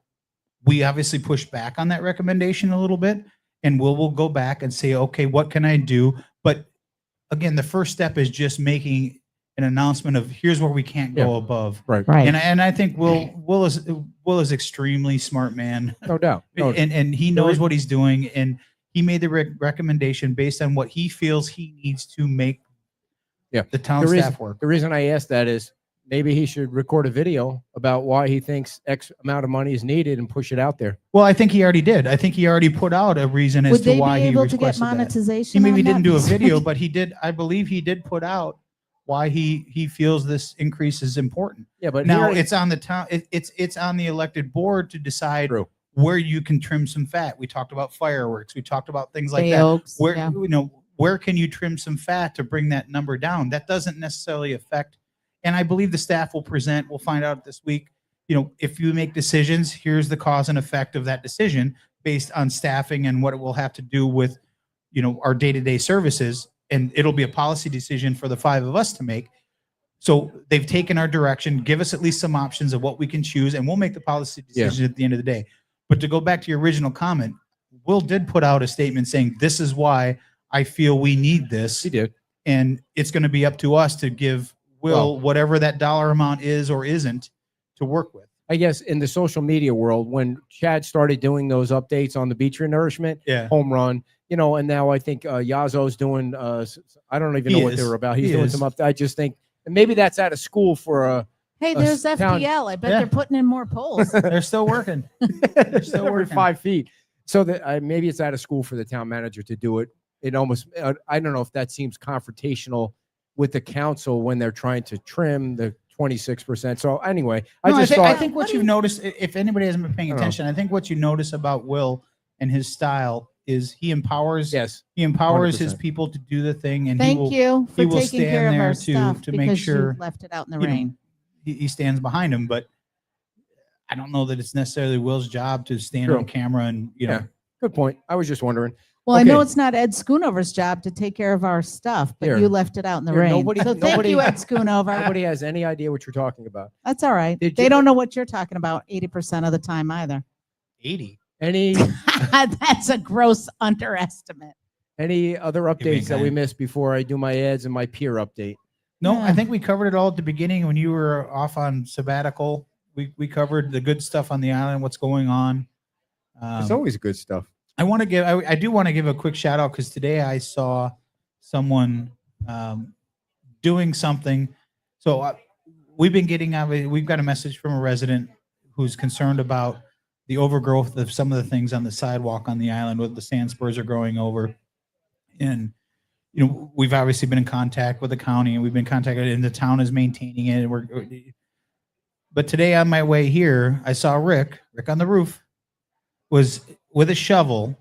we obviously pushed back on that recommendation a little bit, and we'll go back and say, okay, what can I do? But again, the first step is just making an announcement of here's where we can't go above. Right. And I think Will is extremely smart man. No doubt. And he knows what he's doing, and he made the recommendation based on what he feels he needs to make the town staff work. The reason I asked that is maybe he should record a video about why he thinks X amount of money is needed and push it out there. Well, I think he already did. I think he already put out a reason as to why he requested that. Would they be able to get monetization? He maybe didn't do a video, but he did. I believe he did put out why he feels this increase is important. Yeah, but now it's on the town. It's on the elected board to decide where you can trim some fat. We talked about fireworks. We talked about things like that. Where can you trim some fat to bring that number down? That doesn't necessarily affect. And I believe the staff will present. We'll find out this week. If you make decisions, here's the cause and effect of that decision based on staffing and what it will have to do with, our day-to-day services. And it'll be a policy decision for the five of us to make. So they've taken our direction, give us at least some options of what we can choose, and we'll make the policy decision at the end of the day. But to go back to your original comment, Will did put out a statement saying, this is why I feel we need this. He did. And it's going to be up to us to give Will whatever that dollar amount is or isn't to work with. I guess in the social media world, when Chad started doing those updates on the beach renourishment, home run, and now I think Yazzo's doing, I don't even know what they were about. He's doing some updates. I just think maybe that's out of school for a. Hey, there's FPL. I bet they're putting in more poles. They're still working. They're still working 5 feet. So that maybe it's out of school for the town manager to do it. It almost, I don't know if that seems confrontational with the council when they're trying to trim the 26%. So anyway, I think what you've noticed, if anybody hasn't been paying attention, I think what you notice about Will and his style is he empowers. Yes, he empowers 100%. His people to do the thing, and thank you for taking care of our stuff to make sure you left it out in the rain. He stands behind him, but I don't know that it's necessarily Will's job to stand on camera and Good point. I was just wondering. Well, I know it's not Ed Schoonover's job to take care of our stuff, but you left it out in the rain. Thank you, Ed Schoonover. Nobody has any idea what you're talking about. That's all right. They don't know what you're talking about 80% of the time either. 80? That's a gross underestimate. Any other updates that we missed before I do my ads and my peer update? No, I think we covered it all at the beginning when you were off on sabbatical. We covered the good stuff on the island, what's going on. It's always good stuff. I do want to give a quick shout out because today I saw someone doing something. So we've got a message from a resident who's concerned about the overgrowth of some of the things on the sidewalk on the island with the sand spurs are growing over. And, we've obviously been in contact with the county, and we've been contacted, and the town is maintaining it. But today on my way here, I saw Rick on the roof was with a shovel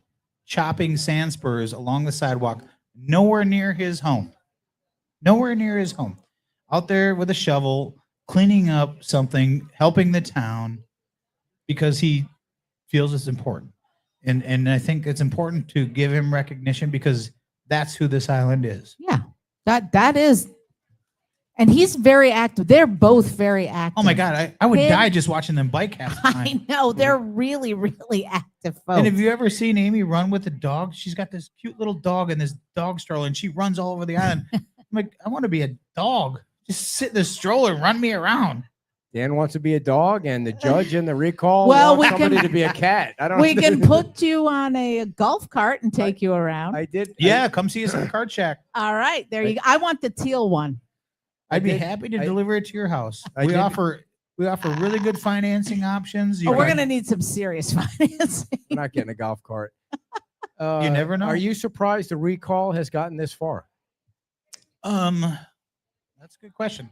chopping sand spurs along the sidewalk, nowhere near his home. Out there with a shovel, cleaning up something, helping the town, because he feels it's important. And I think it's important to give him recognition, because that's who this island is. Yeah, that is. And he's very active. They're both very active. Oh my God, I would die just watching them bike half the time. I know, they're really, really active folks. And have you ever seen Amy run with a dog? She's got this cute little dog in this dog stroller, and she runs all over the island. I'm like, I want to be a dog. Just sit in the stroller and run me around. Dan wants to be a dog, and the judge in the recall Well, wants somebody to be a cat. I don't. We can put you on a golf cart and take you around. I did. Yeah, come see us at the Cart Shack. All right, there you go. I want the teal one. I'd be happy to deliver it to your house. We offer really good financing options. We're gonna need some serious financing. I'm not getting a golf cart. You never know. Are you surprised the recall has gotten this far? That's a good question.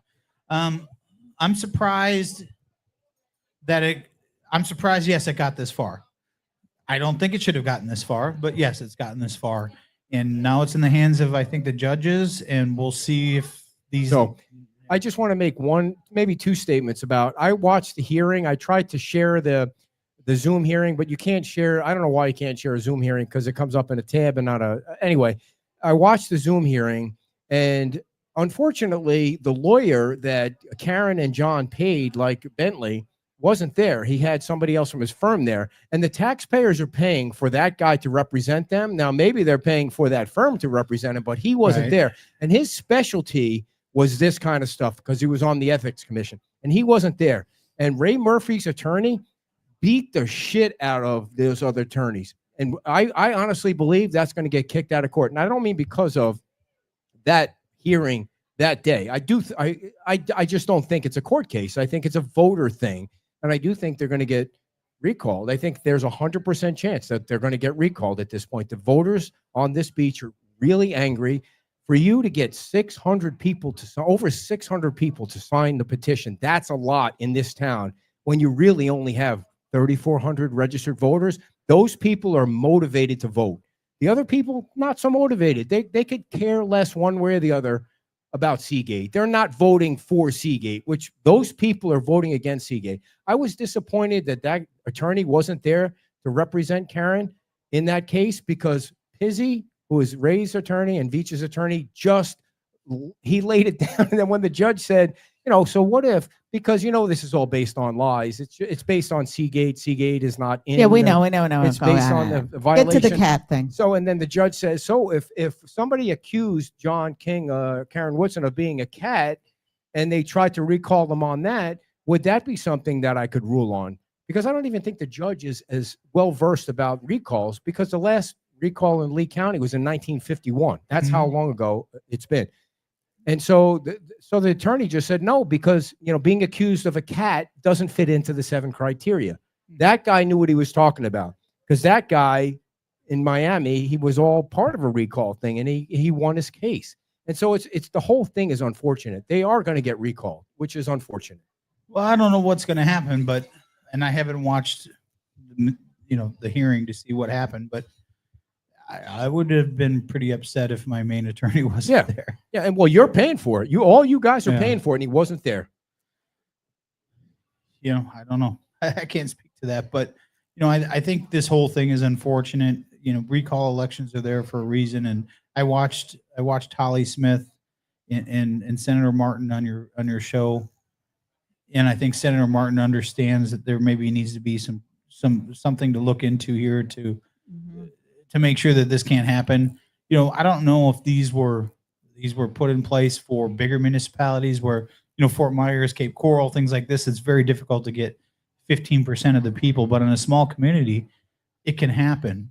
I'm surprised I'm surprised, yes, it got this far. I don't think it should have gotten this far, but yes, it's gotten this far. And now it's in the hands of, I think, the judges, and we'll see if these. So I just want to make one, maybe two statements about, I watched the hearing. I tried to share the Zoom hearing, but you can't share. I don't know why you can't share a Zoom hearing, because it comes up in a tab and not anyway, I watched the Zoom hearing, and unfortunately, the lawyer that Karen and John paid, like Bentley, wasn't there. He had somebody else from his firm there, and the taxpayers are paying for that guy to represent them. Now, maybe they're paying for that firm to represent him, but he wasn't there. And his specialty was this kind of stuff, because he was on the ethics commission, and he wasn't there. And Ray Murphy's attorney beat the shit out of those other attorneys. And I honestly believe that's going to get kicked out of court. And I don't mean because of that hearing that day. I just don't think it's a court case. I think it's a voter thing. And I do think they're going to get recalled. I think there's 100% chance that they're going to get recalled at this point. The voters on this beach are really angry. For you to get 600 people over 600 people to sign the petition, that's a lot in this town when you really only have 3,400 registered voters. Those people are motivated to vote. The other people, not so motivated. They could care less one way or the other about Seagate. They're not voting for Seagate, which those people are voting against Seagate. I was disappointed that attorney wasn't there to represent Karen in that case, because Pizzi, who is Ray's attorney and Veach's attorney, he laid it down. And then when the judge said, so what if, because this is all based on lies. It's based on Seagate. Seagate is not in. Yeah, we know. It's based on the violation. Get to the cat thing. So, and then the judge says, so if somebody accused John King, Karen Woodson, of being a cat, and they tried to recall them on that, would that be something that I could rule on? Because I don't even think the judge is as well versed about recalls, because the last recall in Lee County was in 1951. That's how long ago it's been. And so the attorney just said no, because being accused of a cat doesn't fit into the 7 criteria. That guy knew what he was talking about, because that guy in Miami, he was all part of a recall thing, and he won his case. And so it's the whole thing is unfortunate. They are going to get recalled, which is unfortunate. Well, I don't know what's going to happen, and I haven't watched the hearing to see what happened, but I would have been pretty upset if my main attorney wasn't there. Yeah, and well, you're paying for it. All you guys are paying for it, and he wasn't there. I don't know. I can't speak to that, but I think this whole thing is unfortunate. Recall elections are there for a reason, and I watched Holly Smith and Senator Martin on your show, and I think Senator Martin understands that there maybe needs to be something to look into here to make sure that this can't happen. I don't know if these were put in place for bigger municipalities where, Fort Myers, Cape Coral, things like this. It's very difficult to get 15% of the people, but in a small community, it can happen.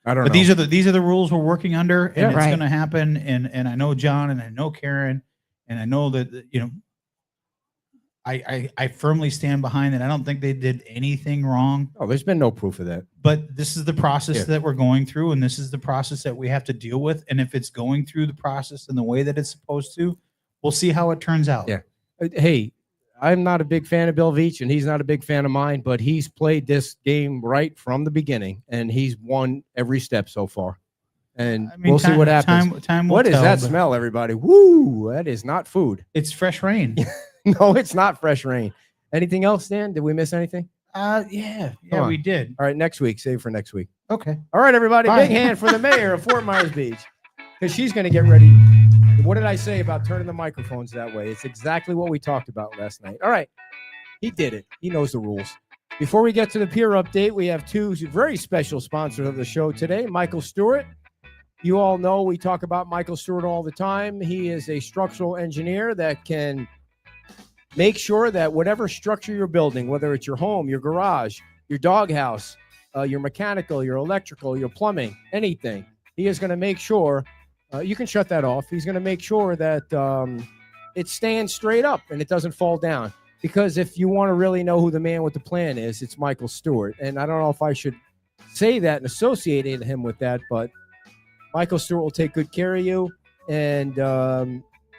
I don't know. But these are the rules we're working under, and it's going to happen. And I know John, and I know Karen, and I know that I firmly stand behind it. I don't think they did anything wrong. Oh, there's been no proof of that. But this is the process that we're going through, and this is the process that we have to deal with. And if it's going through the process in the way that it's supposed to, we'll see how it turns out. Yeah. Hey, I'm not a big fan of Bill Veach, and he's not a big fan of mine, but he's played this game right from the beginning, and he's won every step so far. And we'll see what happens. Time will what is tell, that smell, everybody? Woo! That is not food. It's fresh rain. No, it's not fresh rain. Anything else, Dan? Did we miss anything? Yeah, we did. All right, next week. Save for next week. Okay. All right, everybody. Bye. Big hand for the mayor of Fort Myers Beach, because she's going to get ready. What did I say about turning the microphones that way? It's exactly what we talked about last night. All right. He did it. He knows the rules. Before we get to the peer update, we have two very special sponsors of the show today. Michael Stewart. You all know we talk about Michael Stewart all the time. He is a structural engineer that can make sure that whatever structure you're building, whether it's your home, your garage, your doghouse, your mechanical, your electrical, your plumbing, anything, he is going to make sure you can shut that off. He's going to make sure that it stands straight up and it doesn't fall down. Because if you want to really know who the man with the plan is, it's Michael Stewart. And I don't know if I should say that and associate him with that, but Michael Stewart will take good care of you. And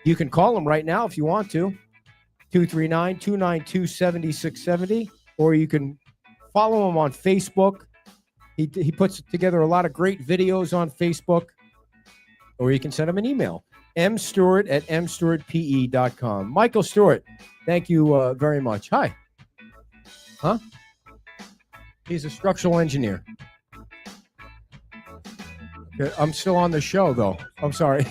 you can call him right now if you want to, 239-292-7670, or you can follow him on Facebook. He puts together a lot of great videos on Facebook, or you can send him an email, mstewart@mstewartpe.com. Michael Stewart, thank you very much. Hi. Huh? He's a structural engineer. Okay, I'm still on the show, though. I'm sorry.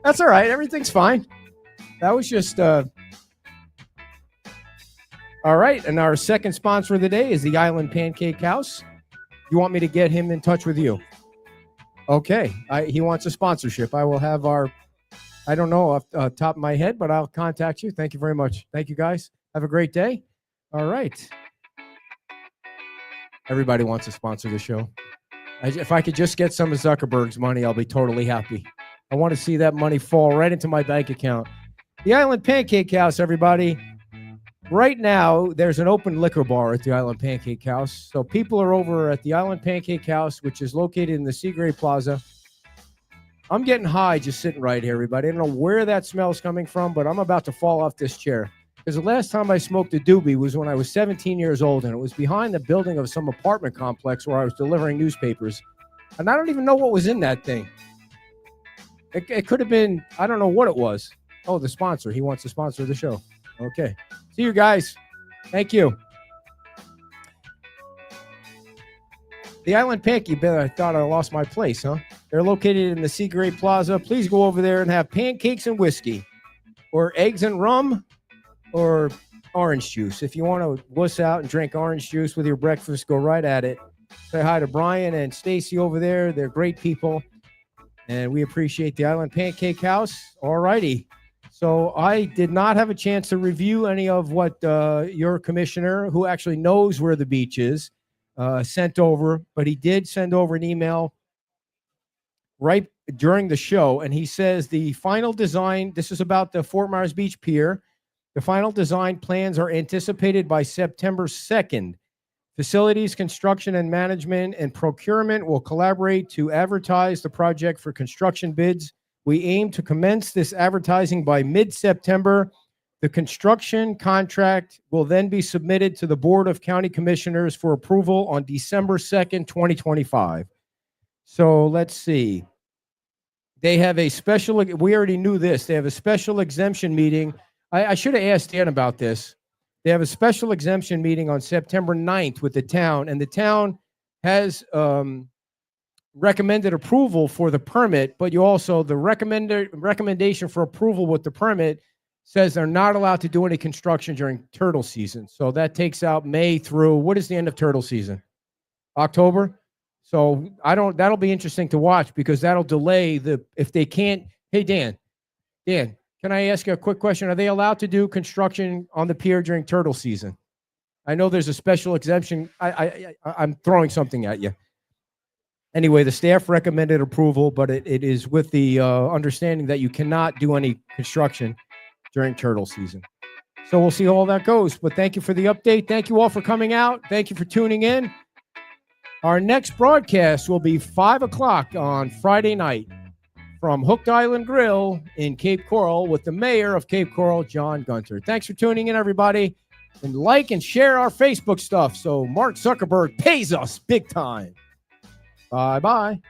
That's all right. Everything's fine. That was just all right. And our second sponsor of the day is the Island Pancake House. You want me to get him in touch with you? Okay. He wants a sponsorship. I will have I don't know off the top of my head, but I'll contact you. Thank you very much. Thank you, guys. Have a great day. All right. Everybody wants to sponsor the show. If I could just get some of Zuckerberg's money, I'll be totally happy. I want to see that money fall right into my bank account. The Island Pancake House, everybody. Right now, there's an open liquor bar at the Island Pancake House. So people are over at the Island Pancake House, which is located in the Seagrave Plaza. I'm getting high just sitting right here, everybody. I don't know where that smell's coming from, but I'm about to fall off this chair. Because the last time I smoked a doobie was when I was 17 years old, and it was behind the building of some apartment complex where I was delivering newspapers. And I don't even know what was in that thing. It could have been, I don't know what it was. Oh, the sponsor. He wants to sponsor the show. Okay. See you guys. Thank you. The Island Pancake, I thought I lost my place, huh? They're located in the Seagrave Plaza. Please go over there and have pancakes and whiskey, or eggs and rum, or orange juice. If you want to wuss out and drink orange juice with your breakfast, go right at it. Say hi to Brian and Stacy over there. They're great people, and we appreciate the Island Pancake House. All righty. So I did not have a chance to review any of what your commissioner, who actually knows where the beach is, sent over, but he did send over an email right during the show, and he says the final design, this is about the Fort Myers Beach Pier, the final design plans are anticipated by September 2nd. Facilities, construction, and management and procurement will collaborate to advertise the project for construction bids. We aim to commence this advertising by mid-September. The construction contract will then be submitted to the Board of County Commissioners for approval on December 2nd, 2025. So let's see. They have a special, we already knew this, they have a special exemption meeting. I should have asked Dan about this. They have a special exemption meeting on September 9th with the town, and the town has recommended approval for the permit, but you also, the recommendation for approval with the permit says they're not allowed to do any construction during turtle season. So that takes out May through, what is the end of turtle season? October? So that'll be interesting to watch, because that'll delay if they can't, hey, Dan, can I ask you a quick question? Are they allowed to do construction on the pier during turtle season? I know there's a special exemption. I'm throwing something at you. Anyway, the staff recommended approval, but it is with the understanding that you cannot do any construction during turtle season. So we'll see how all that goes. But thank you for the update. Thank you all for coming out. Thank you for tuning in. Our next broadcast will be 5 o'clock on Friday night from Hooked Island Grill in Cape Coral with the mayor of Cape Coral, John Gunter. Thanks for tuning in, everybody. And like and share our Facebook stuff so Mark Zuckerberg pays us big time. Bye-bye.